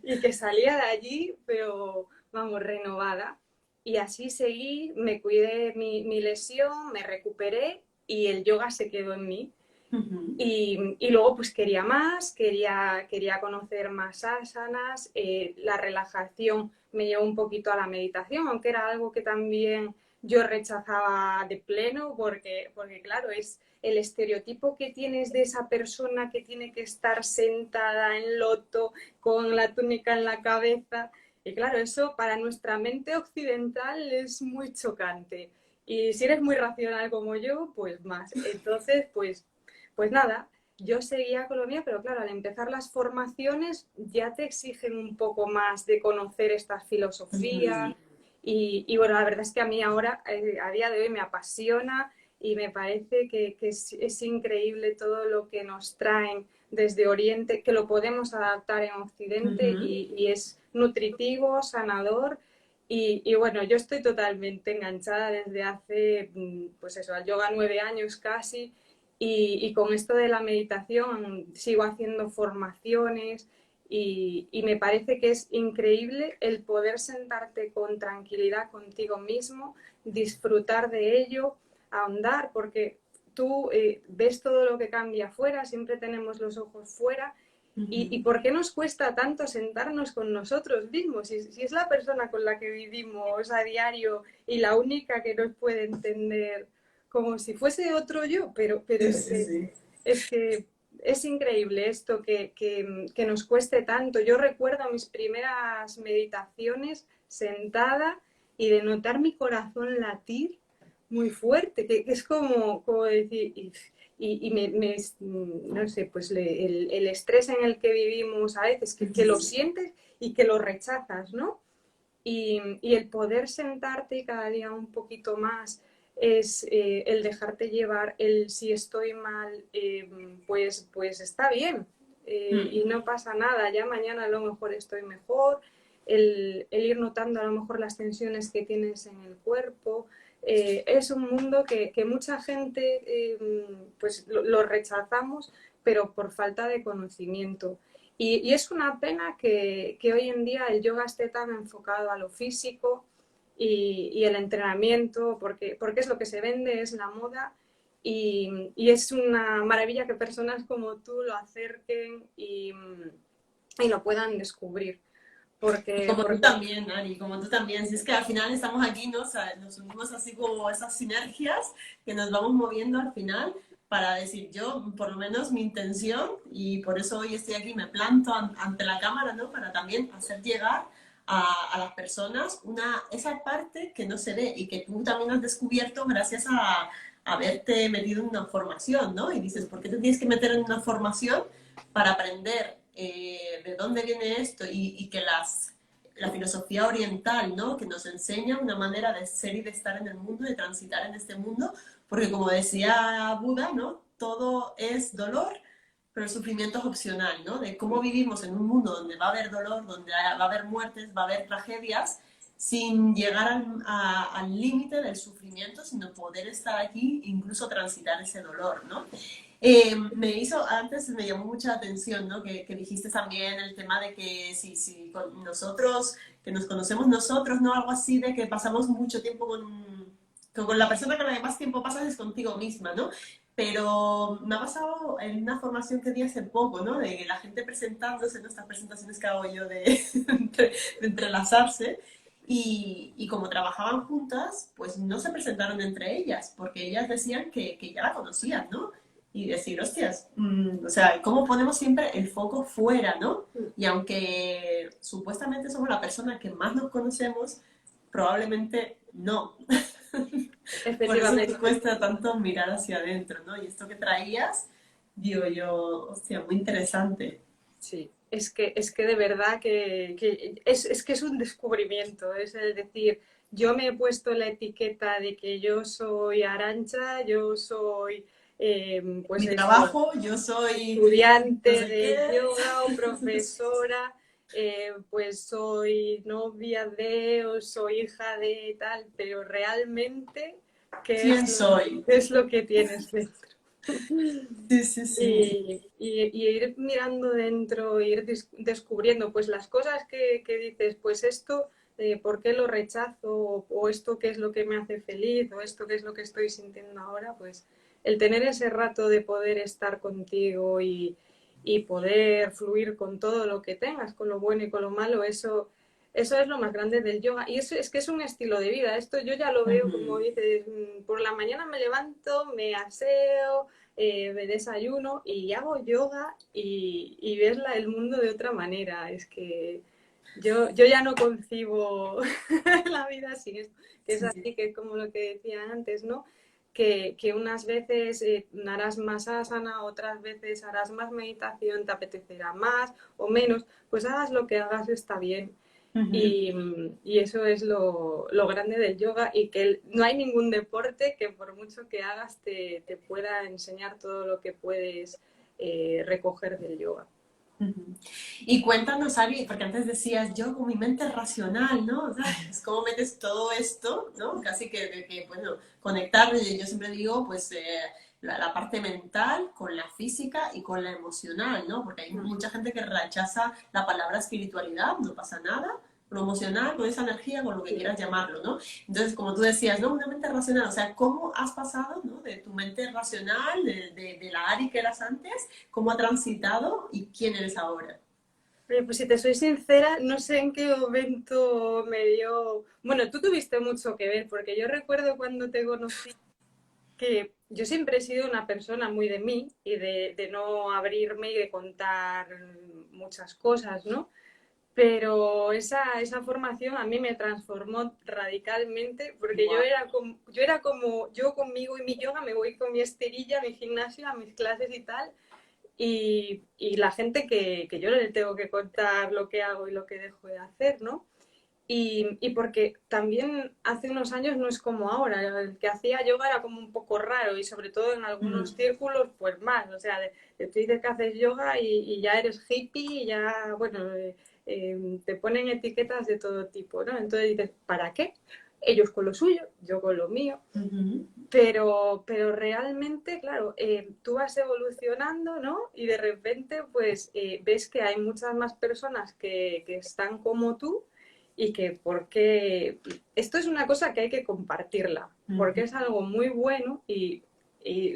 y que salía de allí, pero vamos, renovada. Y así seguí, me cuidé mi lesión, me recuperé y el yoga se quedó en mí. Y luego pues quería más, quería conocer más asanas, la relajación me llevó un poquito a la meditación, aunque era algo que también yo rechazaba de pleno, porque claro, es el estereotipo que tienes de esa persona que tiene que estar sentada en loto con la túnica en la cabeza. Y claro, eso para nuestra mente occidental es muy chocante. Y si eres muy racional como yo, pues más. Entonces, pues nada, yo seguía con lo mío, pero claro, al empezar las formaciones ya te exigen un poco más de conocer estas filosofías y bueno, la verdad es que a mí ahora, a día de hoy, me apasiona y me parece que es increíble todo lo que nos traen desde Oriente, que lo podemos adaptar en Occidente y es nutritivo, sanador. Y bueno, yo estoy totalmente enganchada desde hace, pues eso, al yoga 9 años casi, y con esto de la meditación sigo haciendo formaciones y me parece que es increíble el poder sentarte con tranquilidad contigo mismo, disfrutar de ello, ahondar, porque tú ves todo lo que cambia afuera, siempre tenemos los ojos fuera. ¿Y por qué nos cuesta tanto sentarnos con nosotros mismos? Si es la persona con la que vivimos a diario y la única que nos puede entender como si fuese otro yo, pero Sí, es sí, que sí. es que es increíble esto que nos cueste tanto. Yo recuerdo mis primeras meditaciones sentada y de notar mi corazón latir muy fuerte, que es como decir, no sé, pues el estrés en el que vivimos a veces, que lo sientes y que lo rechazas, ¿no? Y el poder sentarte y cada día un poquito más es el dejarte llevar, el si estoy mal, pues está bien y no pasa nada, ya mañana a lo mejor estoy mejor, el ir notando a lo mejor las tensiones que tienes en el cuerpo. Es un mundo que mucha gente pues lo rechazamos, pero por falta de conocimiento. Y es una pena que hoy en día el yoga esté tan enfocado a lo físico y el entrenamiento, porque es lo que se vende, es la moda, y es una maravilla que personas como tú lo acerquen y lo puedan descubrir. Y porque, como tú porque también, Ari, como tú también. Si es que al final estamos aquí, ¿no? O sea, nos unimos así como esas sinergias que nos vamos moviendo al final para decir yo, por lo menos mi intención, y por eso hoy estoy aquí, me planto ante la cámara, ¿no? Para también hacer llegar a las personas esa parte que no se ve y que tú también has descubierto gracias a haberte metido en una formación, ¿no? Y dices, ¿por qué te tienes que meter en una formación para aprender de dónde viene esto y que la filosofía oriental, ¿no? Que nos enseña una manera de ser y de estar en el mundo, de transitar en este mundo, porque como decía Buda, ¿no? Todo es dolor, pero el sufrimiento es opcional, ¿no? De cómo vivimos en un mundo donde va a haber dolor, donde va a haber muertes, va a haber tragedias, sin llegar al límite del sufrimiento, sino poder estar aquí, incluso transitar ese dolor, ¿no? Antes me llamó mucha atención, ¿no? Que dijiste también el tema de que si con nosotros, que nos conocemos nosotros, ¿no? Algo así de que pasamos mucho tiempo con la persona con la que más tiempo pasas es contigo misma, ¿no? Pero me ha pasado en una formación que di hace poco, ¿no? De la gente presentándose, ¿no? Estas presentaciones que hago yo de entrelazarse. Y como trabajaban juntas, pues no se presentaron entre ellas, porque ellas decían que ya la conocían, ¿no? Y decir, hostias, o sea, ¿cómo ponemos siempre el foco fuera, ¿no? Y aunque supuestamente somos la persona que más nos conocemos, probablemente no. Por eso nos efectivamente. cuesta tanto mirar hacia adentro, ¿no? Y esto que traías, digo yo, hostia, muy interesante. Sí, es que de verdad que es que es un descubrimiento, es decir, yo me he puesto la etiqueta de que yo soy Arancha, yo soy, pues Mi eso, trabajo, yo soy no estudiante sé qué. de yoga o profesora, pues soy novia de o soy hija de tal, pero realmente, ¿Quién soy? qué es lo que tienes dentro? Sí, sí, sí. Y ir mirando dentro, ir descubriendo pues las cosas que dices, pues esto, ¿por qué lo rechazo? O esto qué es lo que me hace feliz, o esto qué es lo que estoy sintiendo ahora, pues el tener ese rato de poder estar contigo y poder fluir con todo lo que tengas, con lo bueno y con lo malo, eso es lo más grande del yoga. Y eso es que es un estilo de vida. Esto yo ya lo veo, como Ujú. dices, por la mañana me levanto, me aseo, me desayuno y hago yoga y ves el mundo de otra manera. Es que yo ya no concibo la vida sin esto, que es Sí, sí. así, que es como lo que decía antes, ¿no? Que unas veces harás más asana, otras veces harás más meditación, te apetecerá más o menos, pues hagas lo que hagas, está bien. Ujú. Y eso es lo grande del yoga y que no hay ningún deporte que por mucho que hagas te pueda enseñar todo lo que puedes recoger del yoga. Ujú. Y cuéntanos, Ari, porque antes decías, yo con mi mente racional, ¿no? O sea, es como metes todo esto, ¿no? Casi bueno, conectar, yo siempre digo, pues la parte mental con la física y con la emocional, ¿no? Porque hay mucha gente que rechaza la palabra espiritualidad, no pasa nada, lo emocional, con esa energía, con lo que Sí. quieras llamarlo, ¿no? Entonces, como tú decías, ¿no? Una mente racional, o sea, ¿cómo has pasado, ¿no? De tu mente racional, de la Ari que eras antes, cómo ha transitado y quién eres ahora? Oye, pues si te soy sincera, no sé en qué momento me dio... Bueno, tú tuviste mucho que ver, porque yo recuerdo cuando te conocí que yo siempre he sido una persona muy de mí y de no abrirme y de contar muchas cosas, ¿no? Pero esa formación a mí me transformó radicalmente porque Wow. yo era como yo conmigo y mi yoga, me voy con mi esterilla a mi gimnasio, a mis clases y tal, y la gente que yo le tengo que contar lo que hago y lo que dejo de hacer, ¿no? Y porque también hace unos años no es como ahora, el que hacía yoga era como un poco raro y sobre todo en algunos Mm. círculos pues más, o sea, tú dices que haces yoga y ya eres hippie y ya, bueno, te ponen etiquetas de todo tipo, ¿no? Entonces dices, ¿para qué? Ellos con lo suyo, yo con lo mío, Ujú. pero realmente, claro, tú vas evolucionando, ¿no? Y de repente, pues, ves que hay muchas más personas que están como tú y que porque esto es una cosa que hay que compartirla, porque Ujú. es algo muy bueno y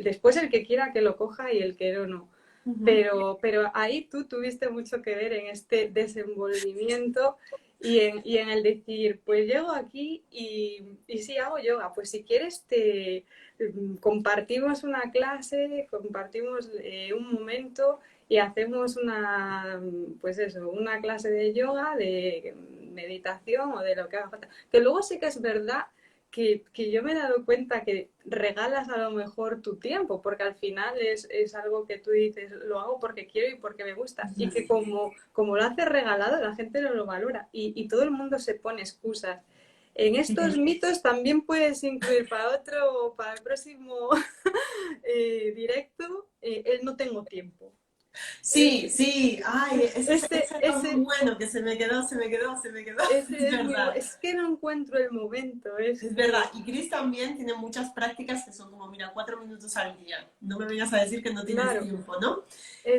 después el que quiera que lo coja y el que no. pero ahí tú tuviste mucho que ver en este desenvolvimiento y en el decir, pues llego aquí y sí hago yoga, pues si quieres compartimos una clase, compartimos un momento y hacemos pues eso, una clase de yoga, de meditación o de lo que haga falta. Que luego sí que es verdad que yo me he dado cuenta que regalas a lo mejor tu tiempo, porque al final es algo que tú dices, lo hago porque quiero y porque me gusta, y que como lo haces regalado, la gente no lo valora y todo el mundo se pone excusas. En estos mitos también puedes incluir para el próximo directo, el no tengo tiempo. Sí, sí, ay, ese era muy bueno, que se me quedó, es verdad. Es que no encuentro el momento. Es verdad, y Chris también tiene muchas prácticas que son como, mira, 4 minutos al día. No me vengas a decir que no tienes tiempo, ¿no?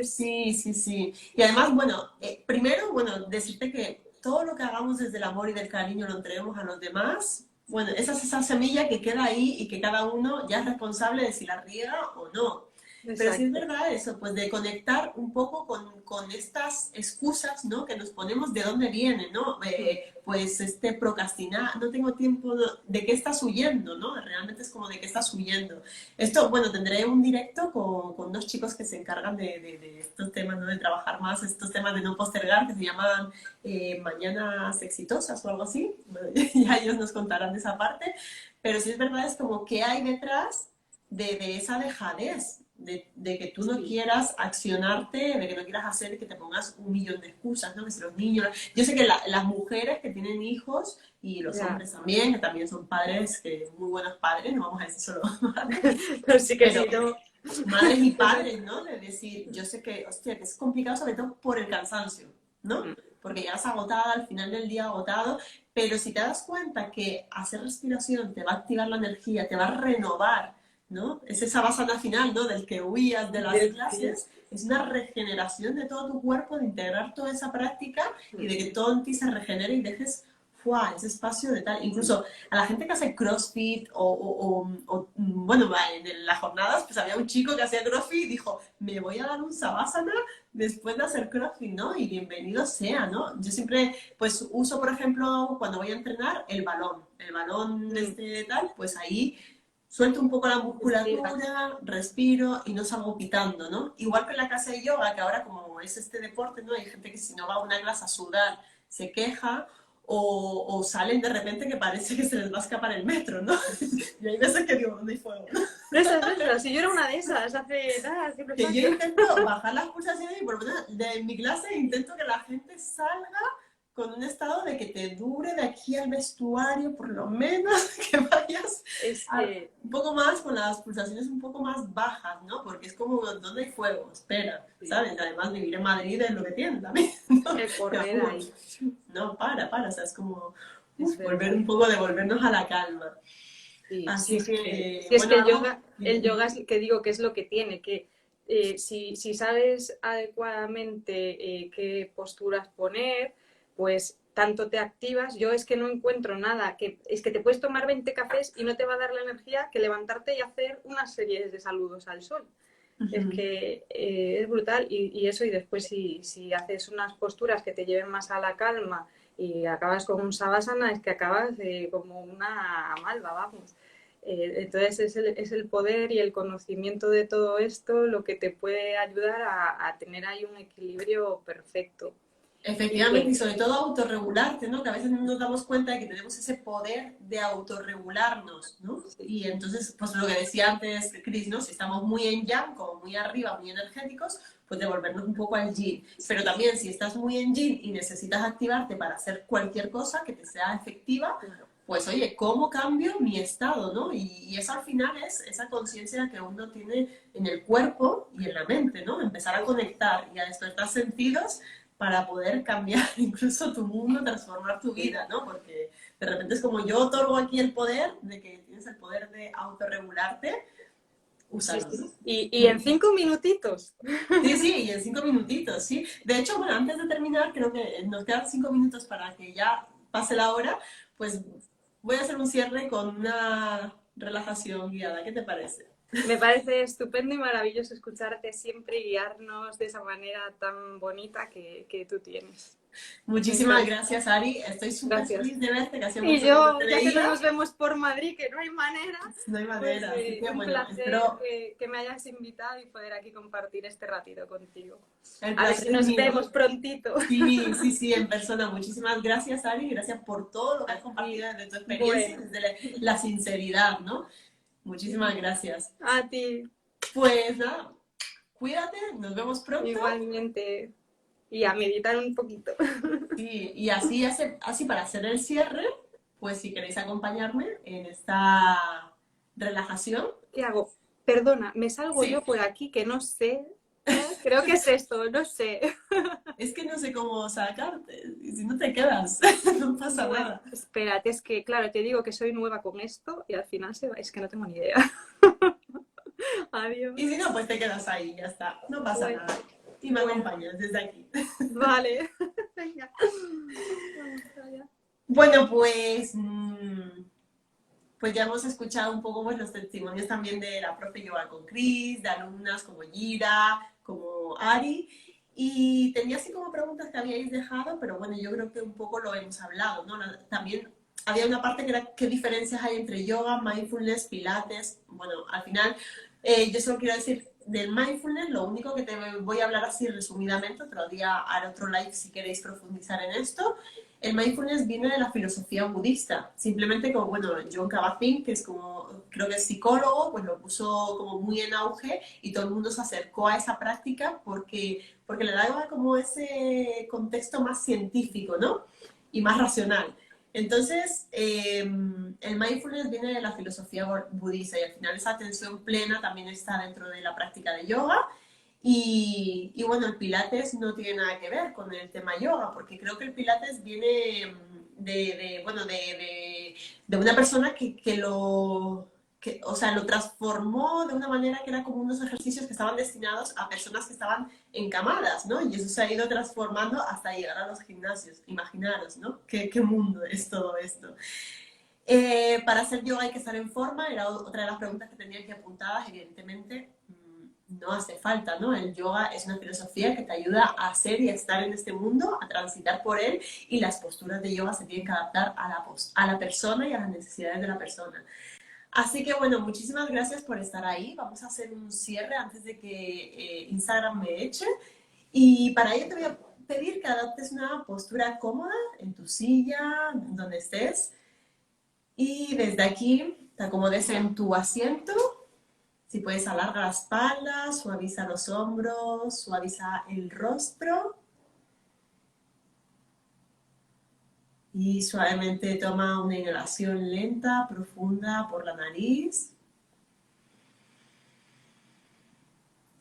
Sí, sí, sí. Y además, bueno, primero, bueno, decirte que todo lo que hagamos desde el amor y del cariño lo entreguemos a los demás. Bueno, esa es esa semilla que queda ahí y que cada uno ya es responsable de si la riega o no. Pero sí es verdad eso, pues de conectar un poco con estas excusas, ¿no? Que nos ponemos de dónde viene, ¿no? Pues procrastinar, no tengo tiempo, ¿de qué estás huyendo, no? Realmente es como de qué estás huyendo. Esto, bueno, tendré un directo con dos chicos que se encargan de estos temas, ¿no? De trabajar más estos temas de no postergar, que se llaman Mañanas Exitosas o algo así. Bueno, ya ellos nos contarán de esa parte. Pero sí es verdad, es como qué hay detrás de esa dejadez. De que tú no quieras accionarte, de que no quieras hacer, que te pongas 1 millón de excusas, ¿no? Que si los niños... Yo sé que las mujeres que tienen hijos, y los hombres también, que también son padres, que muy buenos padres, no vamos a decir solo madres, pero sí que pero madres y padres, ¿no? De decir, yo sé que, hostia, que es complicado sobre todo por el cansancio, ¿no? Porque llegas agotada, al final del día agotado, pero si te das cuenta que hacer respiración te va a activar la energía, te va a renovar, ¿no? Es esa basana final, ¿no? Del que huías de las clases, es una regeneración de todo tu cuerpo, de integrar toda esa práctica y de que todo en ti se regenere y dejes ese espacio de tal. Incluso a la gente que hace CrossFit bueno, en las jornadas pues había un chico que hacía CrossFit y dijo, me voy a dar un savasana después de hacer CrossFit, ¿no? Y bienvenido sea, ¿no? Yo siempre pues uso, por ejemplo, cuando voy a entrenar, el balón tal, pues ahí suelto un poco la musculatura, respiro y no salgo pitando, ¿no? Igual que en la clase de yoga, que ahora como es este deporte, ¿no? Hay gente que si no va a una clase a sudar se queja o salen de repente que parece que se les va a escapar el metro, ¿no? Y hay veces que digo, ¿dónde hay fuego? Esas, si yo era una de esas que yo intento bajar las pulsaciones y por lo menos de mi clase intento que la gente salga con un estado de que te dure de aquí al vestuario, por lo menos que vayas un poco más con las pulsaciones un poco más bajas, ¿no? Porque es como, ¿dónde hay fuego? Espera, ¿sabes? Además, vivir en Madrid es lo que tiene también, ¿no? El correr ahí. No, o sea, es como volver un poco, devolvernos a la calma. Sí, Así sí, que... sí, es que el yoga es que digo que es lo que tiene, que si sabes adecuadamente qué posturas poner, pues tanto te activas. Yo es que no encuentro nada, es que te puedes tomar 20 cafés y no te va a dar la energía que levantarte y hacer una serie de saludos al sol. Es que es brutal y eso, y después si haces unas posturas que te lleven más a la calma y acabas con un savasana, es que acabas como una malva, vamos. Entonces es el poder y el conocimiento de todo esto lo que te puede ayudar a tener ahí un equilibrio perfecto. Efectivamente, y sobre todo autorregularte, ¿no? Que a veces no nos damos cuenta de que tenemos ese poder de autorregularnos, ¿no? Y entonces, pues lo que decía antes Chris, ¿no? Si estamos muy en yang, como muy arriba, muy energéticos, pues devolvernos un poco al yin. Pero también si estás muy en yin y necesitas activarte para hacer cualquier cosa que te sea efectiva, pues oye, ¿cómo cambio mi estado, no? Y eso al final es esa conciencia que uno tiene en el cuerpo y en la mente, ¿no? Empezar a conectar y a despertar sentidos para poder cambiar incluso tu mundo, transformar tu vida, ¿no? Porque de repente es como yo otorgo aquí el poder de que tienes el poder de autorregularte, úsalo. Sí. Y en 5 minutitos. Sí, y en 5 minutitos, sí. De hecho, bueno, antes de terminar, creo que nos quedan 5 minutos para que ya pase la hora, pues voy a hacer un cierre con una relajación guiada. ¿Qué te parece? Me parece estupendo y maravilloso escucharte siempre y guiarnos de esa manera tan bonita que tú tienes. Me Muchísimas encanta. gracias, Ari. Estoy súper Gracias. feliz de verte, que hacía Y mucho que no yo, te ya que no veía. nos vemos por Madrid, que no hay manera, No hay pues manera, así que un bueno, placer espero que me hayas invitado y poder aquí compartir este ratito contigo. el A ver si placer es nos mío. vemos prontito. Sí, sí, sí, en persona. Muchísimas gracias, Ari. Gracias por todo lo que has Y compartido desde tu experiencia y bueno, desde la sinceridad, ¿no? Muchísimas gracias. a ti Pues nada, cuídate, nos vemos pronto. igualmente y a meditar un poquito. Sí, y así, así para hacer el cierre, pues si queréis acompañarme en esta relajación. ¿Qué hago? Perdona, me salgo Sí, yo por aquí que no sé. Creo que es esto, no sé. es que no sé cómo sacarte. Y si no te quedas, no pasa Bueno, nada. espérate, es que claro, te digo que soy nueva con esto y al final se va. Es que no tengo ni idea. Y Adiós. si no, pues te quedas ahí, ya está. No pasa Bueno, nada. Y me bueno, acompañas desde aquí. vale. Venga, vamos allá. Bueno, pues, pues ya hemos escuchado un poco pues, los testimonios también de la profe Yoga con Chris, de alumnas como Gira, como Ari. Y tenía así como preguntas que habíais dejado, pero bueno, yo creo que un poco lo hemos hablado, ¿no? También había una parte que era qué diferencias hay entre yoga, mindfulness, pilates. Bueno, al final yo solo quiero decir del mindfulness, lo único que te voy a hablar así resumidamente, otro día haré otro live si queréis profundizar en esto. El mindfulness viene de la filosofía budista, simplemente como, bueno, Jon Kabat-Zinn, que es como, creo que es psicólogo, pues lo puso como muy en auge y todo el mundo se acercó a esa práctica porque le daba como ese contexto más científico, ¿no? Y más racional. Entonces, el mindfulness viene de la filosofía budista y al final esa atención plena también está dentro de la práctica de yoga. Y bueno, el Pilates no tiene nada que ver con el tema yoga, porque creo que el Pilates viene bueno, de una persona o sea, lo transformó de una manera que era como unos ejercicios que estaban destinados a personas que estaban encamadas, ¿no? Y eso se ha ido transformando hasta llegar a los gimnasios. Imaginaros, ¿no? ¿Qué mundo es todo esto? Para hacer yoga hay que estar en forma, era otra de las preguntas que tenía aquí apuntadas, evidentemente no hace falta, ¿no? El yoga es una filosofía que te ayuda a ser y a estar en este mundo, a transitar por él, y las posturas de yoga se tienen que adaptar a la persona y a las necesidades de la persona. Así que bueno, muchísimas gracias por estar ahí. Vamos a hacer un cierre antes de que Instagram me eche. Y para ello te voy a pedir que adoptes una postura cómoda en tu silla, donde estés. Y desde aquí te acomodes en tu asiento. Si puedes, alarga la espalda, suaviza los hombros, suaviza el rostro. Y suavemente toma una inhalación lenta, profunda por la nariz.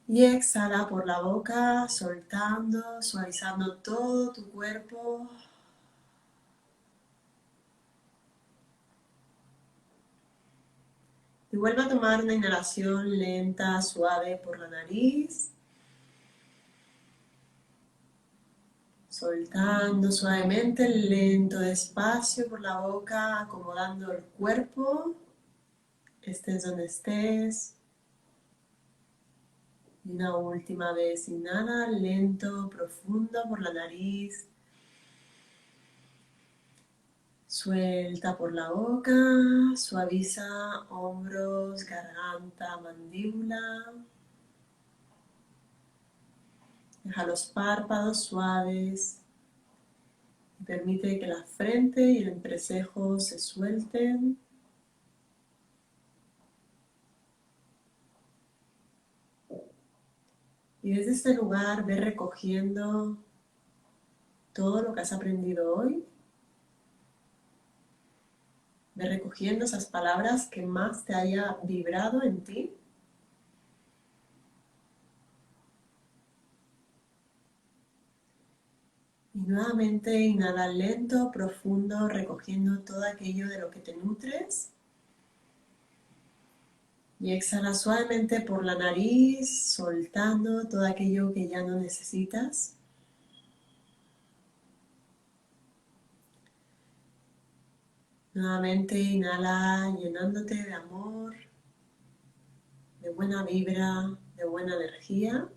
Y exhala por la boca, soltando, suavizando todo tu cuerpo. Y vuelve a tomar una inhalación lenta, suave por la nariz. Soltando suavemente, lento, despacio por la boca, acomodando el cuerpo. Estés donde estés. Y una última vez, inhala, lento, profundo por la nariz. Suelta por la boca, suaviza hombros, garganta, mandíbula. Deja los párpados suaves y permite que la frente y el entrecejo se suelten. Y desde este lugar ve recogiendo todo lo que has aprendido hoy. Ve recogiendo esas palabras que más te haya vibrado en ti. Y nuevamente inhala lento, profundo, recogiendo todo aquello de lo que te nutres. Y exhala suavemente por la nariz, soltando todo aquello que ya no necesitas. Nuevamente inhala llenándote de amor, de buena vibra, de buena energía.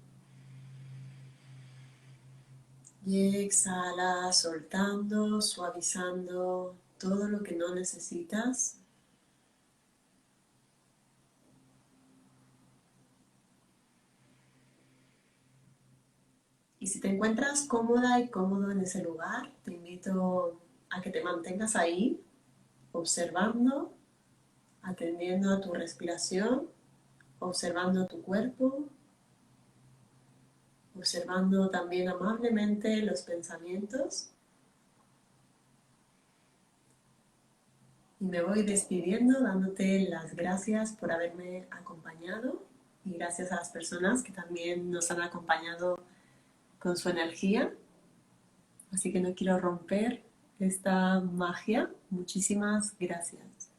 Y exhala soltando, suavizando todo lo que no necesitas. Y si te encuentras cómoda y cómodo en ese lugar, te invito a que te mantengas ahí, observando, atendiendo a tu respiración, observando tu cuerpo, observando también amablemente los pensamientos. Y me voy despidiendo dándote las gracias por haberme acompañado y gracias a las personas que también nos han acompañado con su energía. Así que no quiero romper esta magia. Muchísimas gracias.